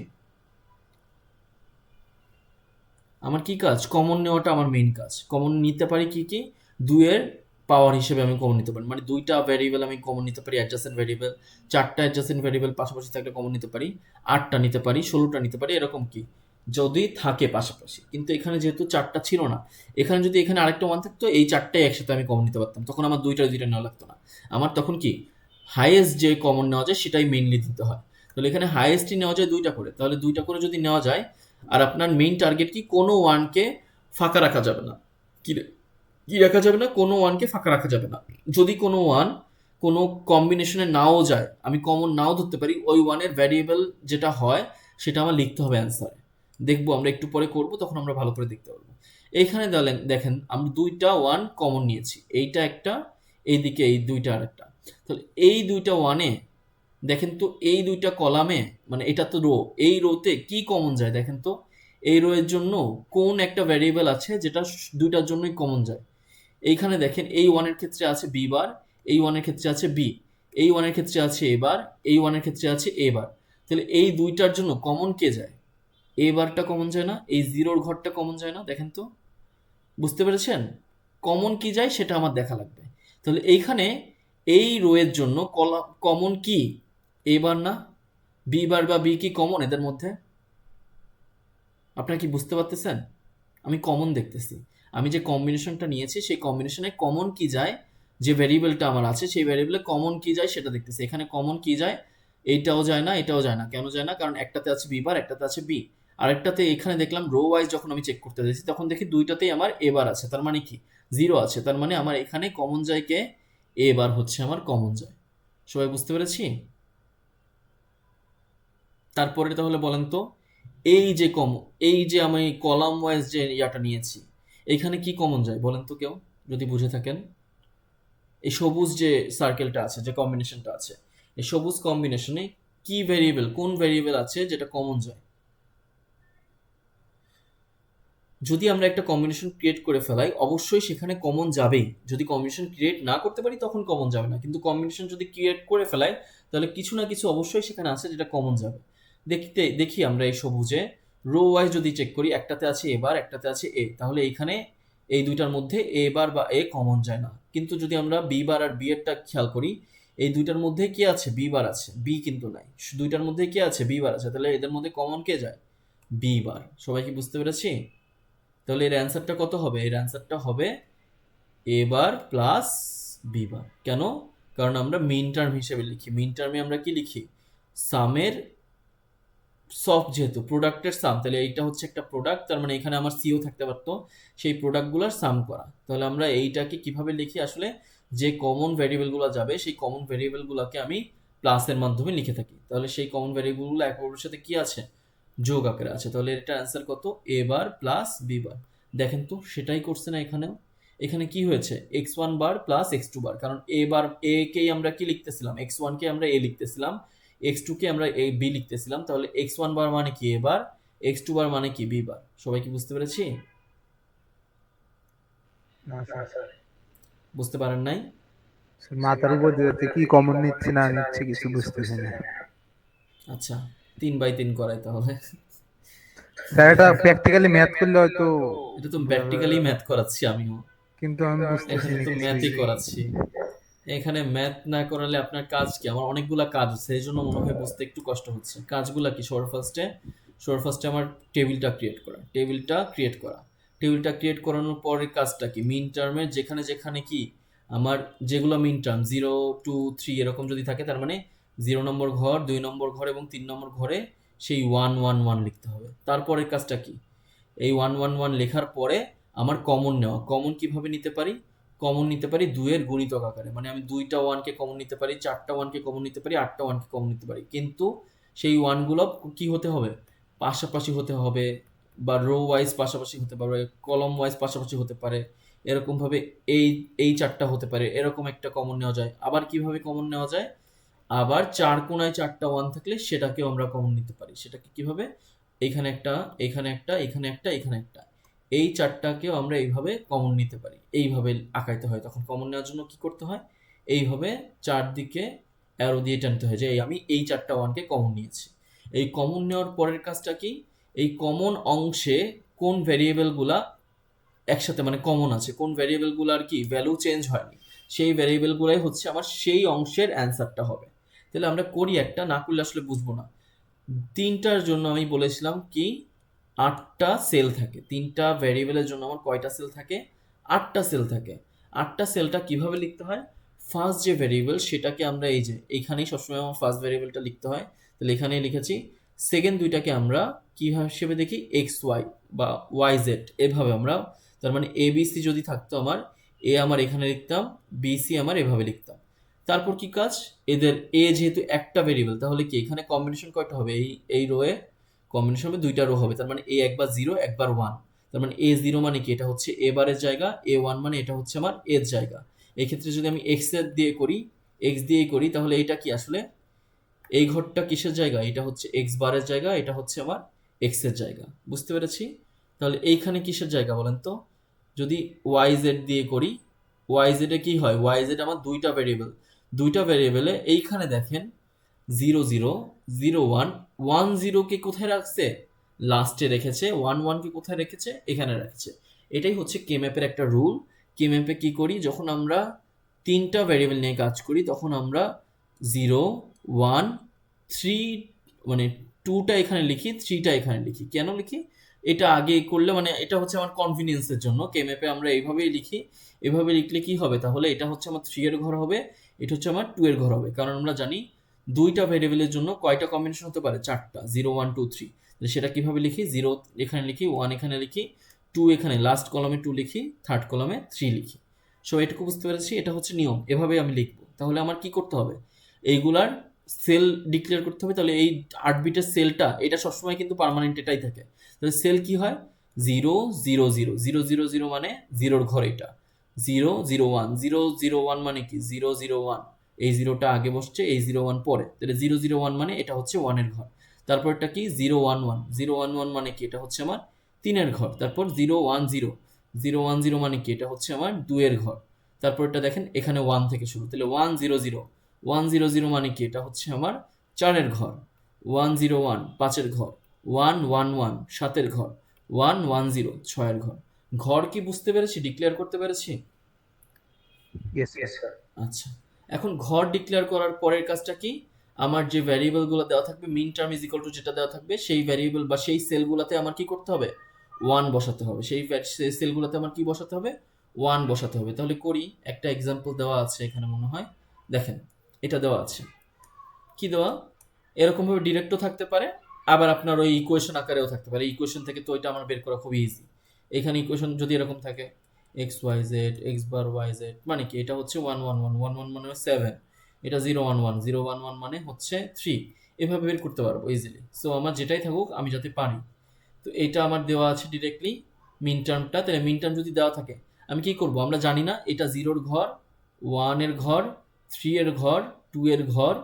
আমার কি কাজ? কমন নেওয়াটা আমার মেইন কাজ। কমন নিতে পারি কি কি? দুইয়ের পাওয়ার হিসেবে আমি কমন নিতে পারি, মানে দুইটা ভ্যারিয়েবল আমি কমন নিতে পারি, অ্যাডজাসেন্ট ভ্যারিয়েবল, চারটা অ্যাডজাসেন্ট ভ্যারিয়েবল পাশাপাশি থাকলে কমন নিতে পারি, আটটা নিতে পারি, 16টা নিতে পারি, এরকম কি যদি থাকে পাশাপাশি। কিন্তু এখানে যেহেতু চারটা ছিল না, এখানে যদি এখানে আরেকটা ওয়ান থাকতো, এই চারটাই একসাথে আমি কমন নিতে পারতাম, তখন আমার দুইটা নেওয়া লাগতো না। আমার তখন কি হাইয়েস্ট যে কমন নেওয়া যায় সেটাই মেইনলি দিতে হয়। তাহলে এখানে হাইয়েস্টই নেওয়া যায় দুইটা করে, তাহলে দুইটা করে যদি নেওয়া যায়, আর আপনার মেইন টার্গেট কি কোনো ওয়ানকে ফাঁকা রাখা যাবে না। কি কি রাখা যাবে না? কোনো ওয়ানকে ফাঁকা রাখা যাবে না। যদি কোনো ওয়ান কোনো কম্বিনেশনে নাও যায়, আমি কমন নাও ধরতে পারি, ওই ওয়ানের ভ্যারিয়েবল যেটা হয় সেটা আমার লিখতে হবে অ্যান্সারে। দেখবো আমরা একটু পরে করবো, তখন আমরা ভালো করে দেখতে পারবো। এইখানে দেখেন আমরা দুইটা ওয়ান কমন নিয়েছি, এইটা একটা, এইদিকে এই দুইটা আরেকটা। তাহলে এই দুইটা ওয়ানে দেখেন তো, এই দুইটা কলামে, মানে এটা তো রো, এই রোতে কি কমন যায় দেখেন তো। এই রো এর জন্য কোন একটা ভ্যারিয়েবল আছে যেটা দুইটার জন্যই কমন যায়? এইখানে দেখেন এই ওয়ানের ক্ষেত্রে আছে বি বার, এই ওয়ানের ক্ষেত্রে আছে বি, এই ওয়ানের ক্ষেত্রে আছে এ বার, এই ওয়ানের ক্ষেত্রে আছে এ বার। তাহলে এই দুইটার জন্য কমন কে যায়? এ বারটা কমন যায় না, এই জিরোর ঘরটা কমন যায় না, দেখেন তো। বুঝতে পেরেছেন? কমন কি যায় সেটা আমার দেখা লাগবে। তাহলে এইখানে এই রো এর জন্য কমন কি? এ বার না? বি বার বা বি কি কমন এদের মধ্যে? আপনারা কি বুঝতে পারতেছেন? আমি কমন দেখতেছি, আমি যে কম্বিনেশনটা নিয়েছি সেই কম্বিনেশনে কমন কি যায়, যে ভ্যারিয়েবলটা আমার আছে সেই ভ্যারিয়েবলে কমন কি যায় সেটা দেখতেছি। এখানে কমন কি যায়? এইটাও যায় না, এটাও যায় না। কেন যায় না? কারণ একটাতে আছে বি বার, একটাতে আছে বি, আরেকটাতে এখানে দেখলাম রো ওয়াইজ যখন আমি চেক করতে যাচ্ছি তখন দেখি দুইটাতেই আমার এ বার আছে, তার মানে কি জিরো আছে, তার মানে আমার এখানে কমন যায় কে? এ বার হচ্ছে আমার কমন যায়। সবাই বুঝতে পেরেছি? তারপরে তাহলে বলেন তো, এই যে এই যে আমি কলাম ওয়াইজ যে ইয়াটা নিয়েছি, এখানে কি কমন যায় বলেন তো কেউ, যদি বুঝে থাকেন। এই সবুজ যে সার্কেলটা আছে, যে কম্বিনেশনটা আছে, এই সবুজ কম্বিনেশনে কি ভেরিয়েবল, কোন ভেরিয়েবল আছে যেটা কমন যায়? যদি আমরা একটা কম্বিনেশন ক্রিয়েট করে ফেলাই, অবশ্যই সেখানে কমন যাবেই। যদি কম্বিনেশন ক্রিয়েট না করতে পারি তখন কমন যাবে না, কিন্তু কম্বিনেশন যদি ক্রিয়েট করে ফেলাই তাহলে কিছু না কিছু অবশ্যই সেখানে আছে যেটা কমন যাবে। দেখি আমরা এই সবুজে রো ওয়াইজ যদি চেক করি, একটাতে আছে এ বার, একটাতে আছে এ, তাহলে এইখানে এই দুইটার মধ্যে এ বার বা এ কমন যায় না। কিন্তু যদি আমরা বি বার আর বি এরটা খেয়াল করি, এই দুইটার মধ্যে কি আছে? বি বার আছে, বি কিন্তু নাই। দুইটার মধ্যে কি আছে? বি বার আছে, তাহলে এদের মধ্যে কমন কে যায়? B bar. সবাই কি বুঝতে পেরেছি? তাহলে এর অ্যান্সারটা কত হবে? এর অ্যান্সারটা হবে এ বার প্লাস বি বার। কেন? কারণ আমরা মিন টার্ম হিসেবে লিখি। মিন টার্মে আমরা কি লিখি? সামের সফট, যেহেতু প্রোডাক্টের সাম, তাহলে এইটা হচ্ছে একটা প্রোডাক্ট, তার মানে এখানে আমার সিও থাকতে পারতো, সেই প্রোডাক্টগুলোর সাম করা। তাহলে আমরা এইটাকে কিভাবে লিখি আসলে? যে কমন ভ্যারিয়েবলগুলো যাবে সেই কমন ভ্যারিয়েবলগুলোকে আমি প্লাসের মাধ্যমে লিখে থাকি। তাহলে সেই কমন ভ্যারিয়েবলগুলো একে অপরের সাথে কি আছে? যোগ আকারে আছে। তাহলে এটা অ্যান্সার কত? এ বার প্লাস বি বার। দেখেন তো সেটাই করছে না এখানেও? এখানে কি হয়েছে? এক্স ওয়ান বার প্লাস এক্স টু বার, কারণ এ বার এ কেই আমরা কি লিখতেছিলাম? এক্স ওয়ানকে আমরা এ লিখতেছিলাম, এক্স টু কে আমরা এ বি লিখতেছিলাম। তাহলে এক্স ওয়ান বার মানে কি? এ বার, এক্স টু বার মানে কি? B bar. সবাই কি বুঝতে পেরেছি? না স্যার, বুঝতে পারেন নাই? মাথার উপর দিয়ে যাচ্ছে, কি কমন নিচ্ছে না নিচ্ছে কিছু বুঝতেছি না। আচ্ছা, 3/3 করাই তাহলে। স্যার এটা প্র্যাকটিক্যালি ম্যাথ করলে হয়তো এটা তো বোঝা যাবে, প্র্যাকটিক্যালি ম্যাথ করাচ্ছি আমিও, কিন্তু আমি বুঝতেছি এখানে না তো কিছুই। ম্যাথই করাচ্ছি। এখানে ম্যাথ না করালে আপনার কাজ কি? আমার অনেকগুলা কাজ আছে, এই জন্য মনে হয় বুঝতে একটু কষ্ট হচ্ছে। কাজগুলা কি? সবার ফার্স্টে আমার টেবিলটা ক্রিয়েট করানোর পরে কাজটা কি? মিন টার্মের যেখানে যেখানে কি আমার, যেগুলো মিন টার্ম 0 2 3 এরকম যদি থাকে, তার মানে 0 নম্বর ঘর, 2 নম্বর ঘর এবং 3 নম্বর ঘরে সেই 1 1 1 লিখতে হবে। তারপরের কাজটা কি? এই 1 1 1 লেখার পরে আমার কমন নেওয়া। কমন কিভাবে নিতে পারি? কমন নিতে পারি দুইয়ের গুণিতক আকারে, মানে আমি দুইটা ওয়ানকে কমন নিতে পারি, চারটা ওয়ানকে কমন নিতে পারি, আটটা ওয়ানকে কমন নিতে পারি, কিন্তু সেই ওয়ানগুলো কি হতে হবে? পাশাপাশি হতে হবে, বা রো ওয়াইজ পাশাপাশি হতে পারে, কলম ওয়াইজ পাশাপাশি হতে পারে, এরকমভাবে এই এই চারটা হতে পারে, এরকম একটা কমন নেওয়া যায়। আবার কিভাবে কমন নেওয়া যায়? আবার চার কোণায় চারটা ওয়ান থাকলে সেটাকেও আমরা কমন নিতে পারি। সেটাকে কিভাবে? এখানে একটা, এখানে একটা, এখানে একটা, এখানে একটা, এই চারটাকেও আমরা এইভাবে কমন নিতে পারি, এইভাবে আঁকাইতে হয়। তখন কমন নেওয়ার জন্য কি করতে হয়, এইভাবে চারদিকে অ্যারো দিয়ে টানতে হয় যে আমি এই চারটা ওয়ানকে কমন নিয়েছি। এই কমন নেওয়ার পরের কাজটা কি, এই কমন অংশে কোন ভ্যারিয়েবলগুলা একসাথে মানে কমন আছে, কোন ভ্যারিয়েবলগুলোর কি ভ্যালু চেঞ্জ হয়নি, সেই ভ্যারিয়েবলগুলাই হচ্ছে আমার সেই অংশের অ্যান্সারটা হবে। তাহলে আমরা করি একটা, না করলে আসলে বুঝবো না। তিনটার জন্য আমি বলেছিলাম কি 8টা সেল থাকে, তিনটা ভ্যারিয়েবলের জন্য আমার কয়টা সেল থাকে, 8টা সেল থাকে। 8টা সেলটা কিভাবে লিখতে হয়, ফার্স্ট যে ভ্যারিয়েবল সেটাকে আমরা এই যে এইখানেই সবসময় আমার ফার্স্ট ভ্যারিয়েবলটা লিখতে হয়, তাহলে এখানেই লিখেছি। সেকেন্ড দুইটাকে আমরা কি হিসেবে দেখি, এক্স ওয়াই বা ওয়াই জেড, এভাবে আমরা, তার মানে এ বি সি যদি থাকতো আমার, এ আমার এখানে লিখতাম, বি সি আমার এভাবে লিখতাম। তারপর কি কাজ, এদের এ যেহেতু একটা ভেরিয়েবল, তাহলে কি এখানে কম্বিনেশন কয়টা হবে, এই রোয়ে কম্বিনেশন হবে দুইটা রো হবে, তার মানে এ একবার জিরো একবার ওয়ান। তার মানে এ জিরো মানে কি, এটা হচ্ছে এ বারের জায়গা, এ ওয়ান মানে এটা হচ্ছে আমার এর জায়গা। এই ক্ষেত্রে যদি আমি এক্স এর দিয়ে করি, এক্স দিয়েই করি, তাহলে এটা কি আসলে এই ঘরটা কিসের জায়গা, এটা হচ্ছে এক্স বারের জায়গা, এটা হচ্ছে আমার এক্স এর জায়গা। বুঝতে পেরেছি? তাহলে এইখানে কিসের জায়গা বলেন তো, যদি ওয়াই জেড দিয়ে করি, ওয়াই জেডে কি হয়, ওয়াই জেড আমার দুইটা ভেরিয়েবল, দুইটা ভেরিয়েবলে এইখানে দেখেন 0 0 0 1, 1 0কে কোথায় রাখছে, লাস্টে রেখেছে, 1 1কে কোথায় রেখেছে, এখানে রাখছে। এটাই হচ্ছে কে ম্যাপের একটা রুল। কে ম্যাপে কি করি, যখন আমরা তিনটা ভেরিয়েবল নিয়ে কাজ করি তখন আমরা 0 1 3 মানে 2টা এখানে লিখি, 3টা এখানে লিখি। কেন লিখি, এটা আগে করলে মানে এটা হচ্ছে আমার কনভিনিয়েন্সের জন্য। কে ম্যাপে আমরা এইভাবেই লিখি, এভাবে লিখলে কি হবে, তাহলে এটা হচ্ছে আমার 3 এর ঘর হবে, এটা হচ্ছে আমার 2 এর ঘর হবে। কারণ আমরা জানি দুইটা ভেরিয়েবলের জন্য কয়টা কম্বিনেশন হতে পারে, চারটা, 0 1 2 3। সেটা কিভাবে লিখি, 0 এখানে লিখি, 1 এখানে লিখি, 2 এখানে লাস্ট কলামে 2 লিখি, থার্ড কলামে 3 লিখি। সো এটুকু বুঝতে পেরেছি, এটা হচ্ছে নিয়ম, এভাবে আমি লিখবো। তাহলে আমার কি করতে হবে, এইগুলার সেল ডিক্লেয়ার করতে হবে। তাহলে এই 8 বিটের সেলটা এটা সবসময় কিন্তু পার্মানেন্ট এটাই থাকে। তাহলে সেল কি হয়, 0 0 0 0 0 0 মানে জিরোর ঘর, এটা 0 0 1 0 0 1 মানে কি 0 0 1, এই জিরোটা আগে বসছে, এই 0 1 পরে, তাহলে 0 0 1 মানে এটা হচ্ছে 1 এর ঘর। তারপর এটা কি 0 1 1, 0 1 1 মানে কি, এটা হচ্ছে আমার 3 এর ঘর। তারপর 0 1 0, 0 1 0 মানে কি, এটা হচ্ছে আমার 2 এর ঘর। তারপর এটা দেখেন এখানে 1 থেকে শুরু, তাহলে 1 0 0, 1 0 0 মানে কি, এটা হচ্ছে আমার 4 এর ঘর। 1 0 1 5 এর ঘর, 1 1 1 7 এর ঘর, 1 1 0 6 এর ঘর। ঘর কি বুঝতে পেরেছি, ডিক্লেয়ার করতে পেরেছি? Yes sir. আচ্ছা, এখন ঘর ডিক্লেয়ার করার পরের কাজটা কি, আমার যে ভ্যারিয়েবলগুলো দেওয়া থাকবে, মিন টার্ম ইজ ইকুয়াল টু যেটা দেওয়া থাকবে, সেই ভ্যারিয়েবল বা সেই সেলগুলোতে আমার কি করতে হবে, 1 বসাতে হবে। সেই সেলগুলোতে আমার কি বসাতে হবে, 1 বসাতে হবে। তাহলে করি, একটা এক্সাম্পল দেওয়া আছে এখানে মনে হয়, দেখেন এটা দেওয়া আছে, কি দেওয়া, এরকমভাবে ডিরেক্টও থাকতে পারে, আবার আপনার ওই ইকুয়েশন আকারেও থাকতে পারে। ইকুয়েশন থেকে তো এটা আমার বের করা খুবই ইজি। এখানে ইকুয়েশন যদি এরকম থাকে, এক্স ওয়াই জেড, এক্স বার ওয়াই জেড মানে কি, এটা হচ্ছে 1 1 1 1 1 মানে 7, এটা 0 1 1 0 1 1 মানে হচ্ছে 3, এভাবে বের করতে পারবো ইজিলি। সো আমার যেটাই থাকুক আমি যাতে পারি, তো এটা আমার দেওয়া আছে ডিরেক্টলি মিন টার্মটা। তাহলে মিন টার্ম যদি দেওয়া থাকে আমি কি করব, আমরা জানি না এটা 0 এর ঘর, 1 এর ঘর, 3 এর ঘর, 2 এর ঘর,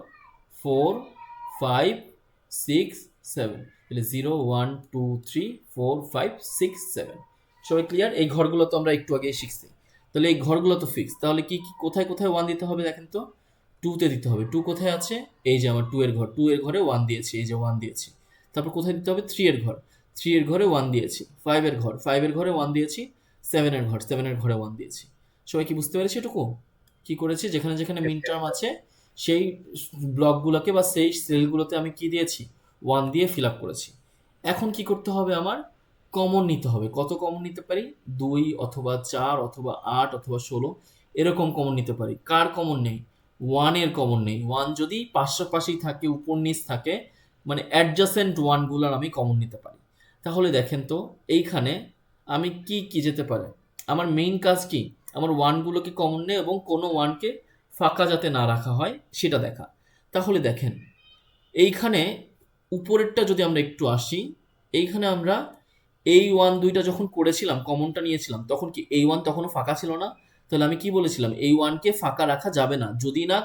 4 5 6 7, তাহলে 0 1 2 3 4 5 6 7। সবাই ক্লিয়ার? এই ঘরগুলো তো আমরা একটু আগে শিখছি। তাহলে এই ঘরগুলো তো ফিক্স। তাহলে কি কি কোথায় কোথায় 1 দিতে হবে দেখেন তো, 2 তে দিতে হবে। 2 কোথায় আছে, এই যে আমার 2 এর ঘর, 2 এর ঘরে 1 দিয়েছি, এই যে 1 দিয়েছি। তারপর কোথায় দিতে হবে, 3 এর ঘর, 3 এর ঘরে 1 দিয়েছি। 5 এর ঘর, 5 এর ঘরে 1 দিয়েছি। 7 এর ঘর, 7 এর ঘরে 1 দিয়েছি। সবাই কি বুঝতে পেরেছি এটুকু? কি করেছি, যেখানে যেখানে মিন টার্ম আছে সেই ব্লকগুলোকে বা সেই সেলগুলোতে আমি কি দিয়েছি, 1 দিয়ে ফিল আপ করেছি। এখন কি করতে হবে, আমার কমন নিতে হবে। কত কমন নিতে পারি, 2 অথবা 4 অথবা 8 অথবা 16 এরকম কমন নিতে পারি। কার কমন নেই, 1 এর কমন নেই। 1 যদি পাশাপাশি থাকে, উপর নিচ থাকে, মানে অ্যাডজাসেন্ট ওয়ানগুলোর আমি কমন নিতে পারি। তাহলে দেখেন তো এইখানে আমি কি কি যেতে পারে, আমার মেইন কাজ কি, আমার ওয়ানগুলোকে কমন নেই এবং কোনো ওয়ানকে ফাঁকা যাতে না রাখা হয় সেটা দেখা। তাহলে দেখেন এইখানে উপরেরটা যদি আমরা একটু আসি, এইখানে আমরা এই 1 2টা যখন করেছিলাম, কমনটা নিয়েছিলাম, তখন কি এই 1 তখনও ফাঁকা ছিল না? তাহলে আমি কি বলেছিলাম, এই 1কে ফাঁকা রাখা যাবে না, যদি না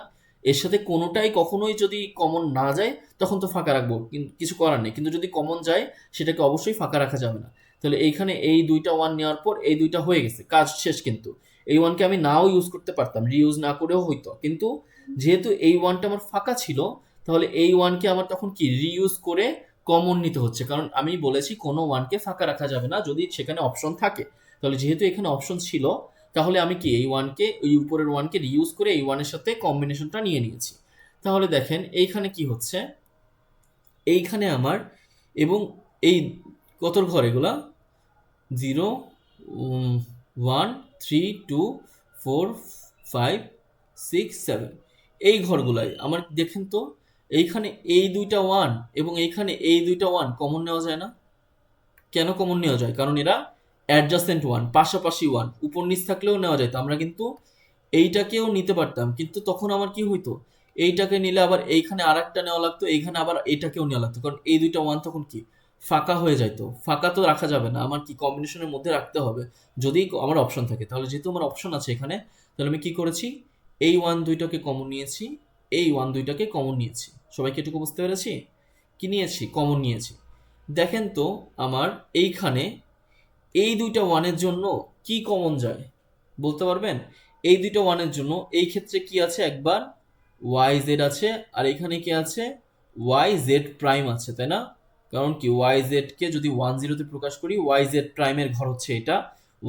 এর সাথে কোনোটাই কখনোই যদি কমন না যায় তখন তো ফাঁকা রাখবো, কিছু করার নেই। কিন্তু যদি কমন যায় সেটাকে অবশ্যই ফাঁকা রাখা যাবে না। তাহলে এইখানে এই দুইটা ওয়ান নেওয়ার পর এই দুইটা হয়ে গেছে, কাজ শেষ। কিন্তু এই ওয়ানকে আমি নাও ইউজ করতে পারতাম, রিইউজ না করেও হইতো, কিন্তু যেহেতু এই ওয়ানটা আমার ফাঁকা ছিল, তাহলে এই ওয়ানকে আমার তখন কি রিইউজ করে কমন নিতে হচ্ছে, কারণ আমি বলেছি কোনো ওয়ানকে ফাঁকা রাখা যাবে না যদি সেখানে অপশন থাকে। তাহলে যেহেতু এখানে অপশন ছিল, তাহলে আমি কি এই ওয়ানকে, ওই উপরের ওয়ানকে রিইউজ করে এই ওয়ানের সাথে কম্বিনেশনটা নিয়ে নিয়েছি। তাহলে দেখেন এইখানে কি হচ্ছে, এইখানে আমার এবং এই কত ঘর এগুলা, 0 1 3 2 4 5 6 7, এই ঘরগুলাই আমার দেখেন তো, এইখানে এই দুইটা ওয়ান এবং এইখানে এই দুইটা ওয়ান কমন নেওয়া যায় না। কেন কমন নেওয়া যায়? কারণ এরা অ্যাডজাসেন্ট ওয়ান, পাশাপাশি ওয়ান, উপর নিচ থাকলেও নেওয়া যায়। তো আমরা কিন্তু এইটাকেও নিতে পারতাম, কিন্তু তখন আমার কি হইতো, এইটাকে নিলে আবার এইখানে আর একটা নেওয়া লাগতো, এইখানে আবার এইটাকেও নেওয়া লাগতো, কারণ এই দুইটা ওয়ান তখন কি ফাঁকা হয়ে যাইতো। ফাঁকা তো রাখা যাবে না, আমার কি কম্বিনেশনের মধ্যে রাখতে হবে যদি আমার অপশন থাকে। তাহলে যেহেতু আমার অপশন আছে এখানে, তাহলে আমি কি করেছি, এই ওয়ান দুইটাকে কমন নিয়েছি, এই ওয়ান দুইটাকে কমন নিয়েছি। সবাইকে এটুকু বুঝতে পেরেছি? কি নিয়েছি? কমন নিয়েছি। দেখেন তো আমার এইখানে এই দুইটা ওয়ানের জন্য কি কমন যায় বলতে পারবেন? এই দুইটা ওয়ানের জন্য এই ক্ষেত্রে কি আছে, একবার ওয়াই জেড আছে, আর এখানে কি আছে, ওয়াই জেড প্রাইম আছে, তাই না? কারণ কি ওয়াই জেডকে যদি 1 0-তে প্রকাশ করি, ওয়াই জেড প্রাইমের ঘর হচ্ছে এটা,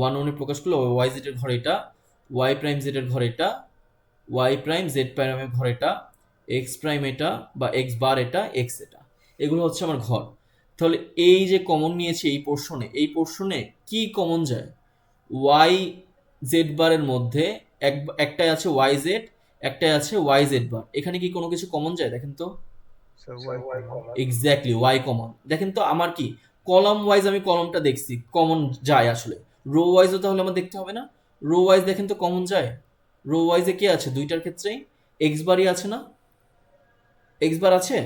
1 1-এ প্রকাশ করলে ওয়াই জেড এর ঘর এটা, ওয়াই প্রাইম জেড এর ঘর এটা, ওয়াই প্রাইম জেড প্রাইমের ঘর এটা, এক্স প্রাইম এটা বা এক্স বার এটা, এক্স এটা, এগুলো হচ্ছে আমার ঘর। তাহলে এই যে কমন নিয়েছি এই পোর্শনে, এই পোর্শনে কি কমন যায়? ওয়াই জেড বারের মধ্যে একটাই আছে ওয়াই জেড, একটাই আছে ওয়াই জেড বার। এখানে কি কোনো কিছু কমন যায় দেখেন তো? Sir Y common. Exactly Y common. দেখেন তো আমার কি কলাম ওয়াইজ, আমি কলমটা দেখছি কমন যায় আসলে, রো ওয়াইজও তাহলে আমার দেখতে হবে না? রো ওয়াইজ দেখেন তো কমন যায়। রো ওয়াইজে কে আছে দুইটার ক্ষেত্রেই? এক্স বারই আছে না? এক্স বার আছে।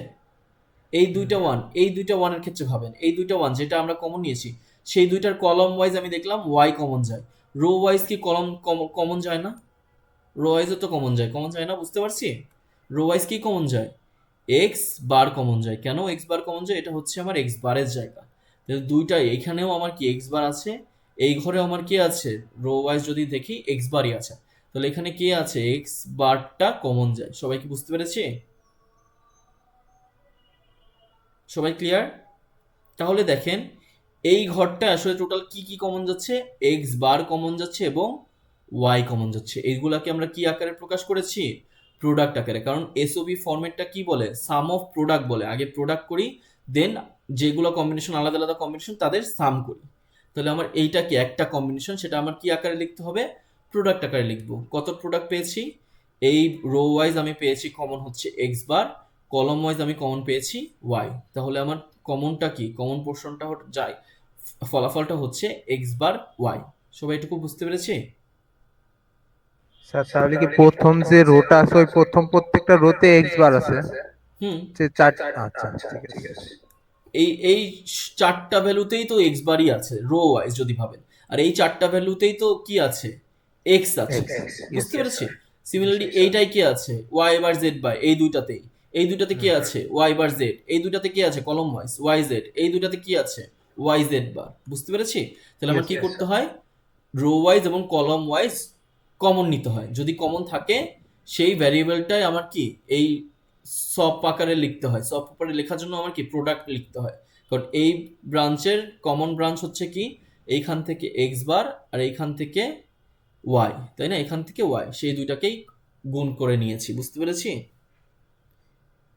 এই দুইটা ওয়ান, এই দুইটা ওয়ানের ক্ষেত্রে ভাবেন, এই দুইটা ওয়ান যেটা আমরা কমন নিয়েছি, সেই দুইটার কলম ওয়াইজ আমি দেখলাম ওয়াই কমন যায়। রো ওয়াইজ কি কলম কমন যায় না? রো ওয়াইজও তো কমন যায়, কমন যায় না? বুঝতে পারছি। রো ওয়াইজ কি কমন যায়? এক্স বার কমন যায়। কেন এক্স বার কমন যায়? এটা হচ্ছে আমার এক্স বারের জায়গা। তাহলে দুইটাই, এখানেও আমার কি এক্স বার আছে, এই ঘরে আমার কি আছে, রো ওয়াইজ যদি দেখি এক্স বারই আছে। তাহলে এখানে কি আছে, এক্স বারটা কমন যায়। সবাই কি বুঝতে পেরেছি? সবাই ক্লিয়ার? তাহলে দেখেন এই ঘরটা আসলে টোটাল কি কি কমন যাচ্ছে, এক্স বার কমন যাচ্ছে এবং ওয়াই কমন যাচ্ছে। এইগুলাকে আমরা কি আকারে প্রকাশ করেছি? প্রোডাক্ট আকারে। কারণ এসওবি ফরম্যাটটা কি বলে, সাম অফ প্রোডাক্ট বলে। আগে প্রোডাক্ট করি, দেন যেগুলো কম্বিনেশন আলাদা আলাদা কম্বিনেশন তাদের সাম করি। তাহলে আমার এইটা কি একটা কম্বিনেশন, সেটা আমার কি আকারে লিখতে হবে, প্রোডাক্ট আকারে লিখবো। কত প্রোডাক্ট পেয়েছি, এই রো ওয়াইজ আমি পেয়েছি কমন হচ্ছে এক্স বার, কলম ওয়াইজ আমি কমন পেয়েছি ওয়াই। তাহলে আমার কমনটা কি, কমন পোর্শনটা যায়, ফলাফলটা হচ্ছে এক্স বার ওয়াই। সবাই এটুকু বুঝতে পেরেছি? স্যার তাহলে কি প্রথম যে রোটা আছে ওই প্রথম প্রত্যেকটা রোতে এক্স বার আছে, হুম। যে চার, আচ্ছা ঠিক আছে। এই চারটা ভ্যালুতেই তো এক্স বারই আছে রো ওয়াইজ যদি ভাবেন, আর এই চারটা ভ্যালুতেই তো কি আছে, এক্স আছে। এক্স, ইয়েস বুঝতে পেরেছি? স্যার। সিমিলারলি এইটাই কি আছে, ওয়াই বার জেড বাই, এই দুইটাতেই, এই দুইটাতে কি আছে, ওয়াই বার জেড, এই দুইটাতে কি আছে কলম ওয়াইজ ওয়াই জেড, এই দুইটাতে কি আছে ওয়াই জেড বার। বুঝতে পেরেছি? তাহলে আমার কি করতে হয়, রো ওয়াইজ এবং কলম ওয়াইজ কমন নিতে হয়। যদি কমন থাকে সেই ভ্যারিয়েবলটাই আমার কি এই সব আকারে লিখতে হয়। সব আকারে লেখার জন্য আমার কি প্রোডাক্ট লিখতে হয়। কারণ এই ব্রাঞ্চের কমন ব্রাঞ্চ হচ্ছে কি, এইখান থেকে এক্স বার আর এইখান থেকে ওয়াই, তাই না? এখান থেকে ওয়াই, সেই দুইটাকেই গুণ করে নিয়েছি। বুঝতে পেরেছি?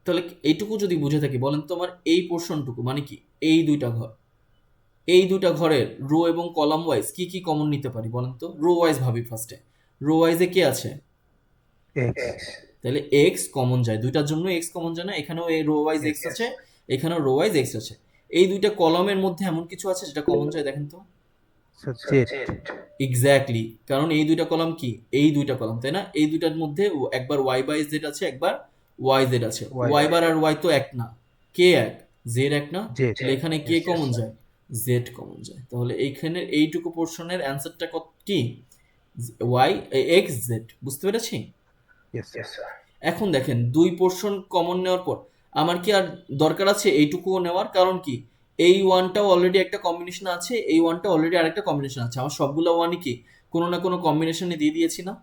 তাহলে এইটুকু যদি বুঝে থাকি, বলেন তো আমার এই পোর্শনটুকু মানে কি, এই দুইটা ঘর, এই দুইটা ঘরের রো এবং কলাম ওয়াইজ কি কি কমন নিতে পারি বলেন তো? রো ওয়াইজ ভাবি ফার্স্টে। রো ওয়াইজে কি আছে, এক্স। তাহলে এক্স কমন যায়, দুইটার জন্য এক্স কমন যায় না? এখানেও এই রো ওয়াইজ এক্স আছে, এখানেও রো ওয়াইজ এক্স আছে। এই দুইটা কলামের মধ্যে এমন কিছু আছে যেটা কমন যায় দেখেন তো? Sir Z. এক্স্যাক্টলি, কারণ এই দুইটা কলাম কি, এই দুইটা কলাম, তাই না? এই দুইটার মধ্যে একবার ওয়াই বাই জেড আছে, একবার ওয়াই জেড আছে। ওয়াই বার আর ওয়াই তো এক না, কে এক, জেড এক না? জেড। তাহলে এখানে কে কমন যায়, জেড কমন যায়। তাহলে এইখানে এইটুকু পোর্শনের অ্যান্সারটা কি, ওয়াই এক্স জেড। বুঝতে পেরেছি? Yes sir. এখন দেখেন দুই পোর্শন কমন নেওয়ার পর আমার কি আর দরকার আছে এইটুকুও নেওয়ার? কারণ কি এই ওয়ানটাও অলরেডি একটা কম্বিনেশন আছে, এই ওয়ানটা অলরেডি আরেকটা কম্বিনেশন আছে, আমার সবগুলো ওয়ানই কি কোনো না কোনো কম্বিনেশনে দিয়ে দিয়েছি না?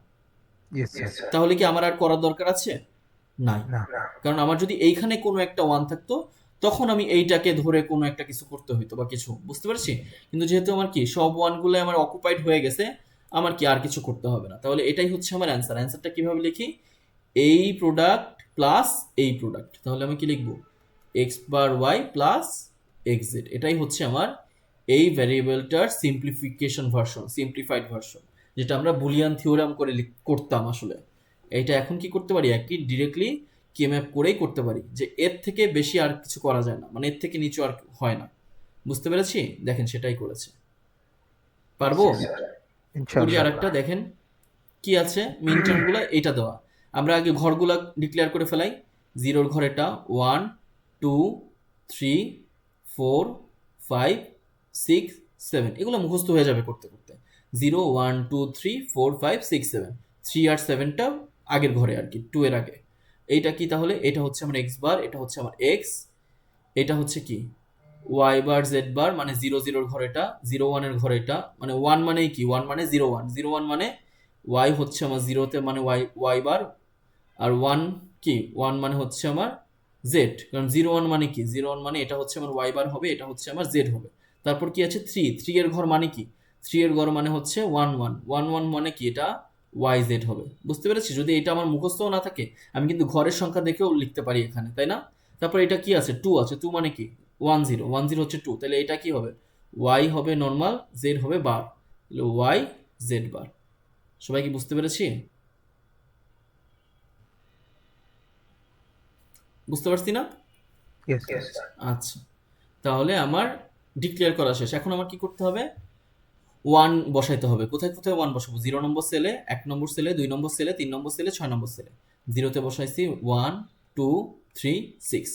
Yes sir. তাহলে কি আমার আর করার দরকার আছে? নাই। না। কারণ আমার যদি এইখানে কোনো একটা ওয়ান থাকতো তখন আমি এইটাকে ধরে কোনো একটা কিছু করতে হইতো বা কিছু, বুঝতে পারছি? কিন্তু যেহেতু আমার কি সব ওয়ানগুলো আমার অকুপাইড হয়ে গেছে, আমার কি আর কিছু করতে হবে না। তাহলে এটাই হচ্ছে আমার অ্যান্সার। অ্যান্সারটা কিভাবে লিখি? এই প্রোডাক্ট প্লাস এই প্রোডাক্ট, তাহলে আমি কি লিখবো? X bar Y plus x Z, এটাই হচ্ছে আমার এই ভ্যারিয়েবলটার সিম্পলিফিকেশন ভার্সন, সিম্পলিফাইড ভার্সন, যেটা আমরা বুলিয়ান থিওরাম করে করতাম আসলে। এইটা এখন কি করতে পারি, একই ডিরেক্টলি কে ম্যাপ করেই করতে পারি, যে এর থেকে বেশি আর কিছু করা যায় না, মানে এর থেকে নিচু আর হয় না। বুঝতে পেরেছি? দেখেন সেটাই করেছে। পারবো? করি আর ইনশাআল্লাহ। একটা দেখেন কি আছে, মিন টার্মগুলো এইটা দেওয়া। আমরা আগে ঘরগুলা ডিক্লেয়ার করে ফেলাই। জিরোর ঘর এটা 1 2 3 4 5 6 7, এগুলো মুখস্থ হয়ে যাবে করতে করতে। 0 1 2 3 4 5 6 7, 3 আর 7টা আগের ঘরে আর কি, 2 এর আগে। এইটা কি তাহলে? এটা হচ্ছে আমার এক্স বার, এটা হচ্ছে আমার এক্স, এটা হচ্ছে কি ওয়াই বার জেড বার, মানে 0 0-র ঘর এটা, 0 1-এর ঘর এটা, মানে 1 মানে কি, 1 মানে 0 1, 0 1 মানে ওয়াই হচ্ছে আমার 0-তে মানে ওয়াই ওয়াই বার, আর 1 কি 1 মানে হচ্ছে আমার জেড, কারণ 0 1 মানে কি, 0 1 মানে এটা হচ্ছে আমার ওয়াই বার হবে, এটা হচ্ছে আমার জেড হবে। তারপর কি আছে 3, 3 এর ঘর মানে কি, 3 এর ঘর মানে হচ্ছে 1 1, 1 1 মানে কি এটা ওয়াই জেড হবে। বুঝতে পেরেছি? যদি এটা আমার মুখস্থও না থাকে আমি কিন্তু ঘরের সংখ্যা দেখেও লিখতে পারি এখানে, তাই না? তারপর এটা কি আছে 2 আছে, 2 মানে কি 1 0, 1 0 হচ্ছে 2, তাহলে এটা কি হবে? ওয়াই হবে নর্মাল, জেড হবে বার, তাহলে ওয়াই জেড বার। সবাই কি বুঝতে পেরেছি? বুঝতে পারছি না? ইয়েস। আচ্ছা, তাহলে আমার ডিক্লেয়ার করা শেষ। এখন আমার কি করতে হবে? ওয়ান বসাইতে হবে। কোথায় কোথায় ওয়ান বসাবো? 0 নম্বর সেলে, 1 নম্বর সেলে, 2 নম্বর সেলে, 3 নম্বর সেলে, 6 নম্বর সেলে। 0-তে বসাইছি 1 2 3 6,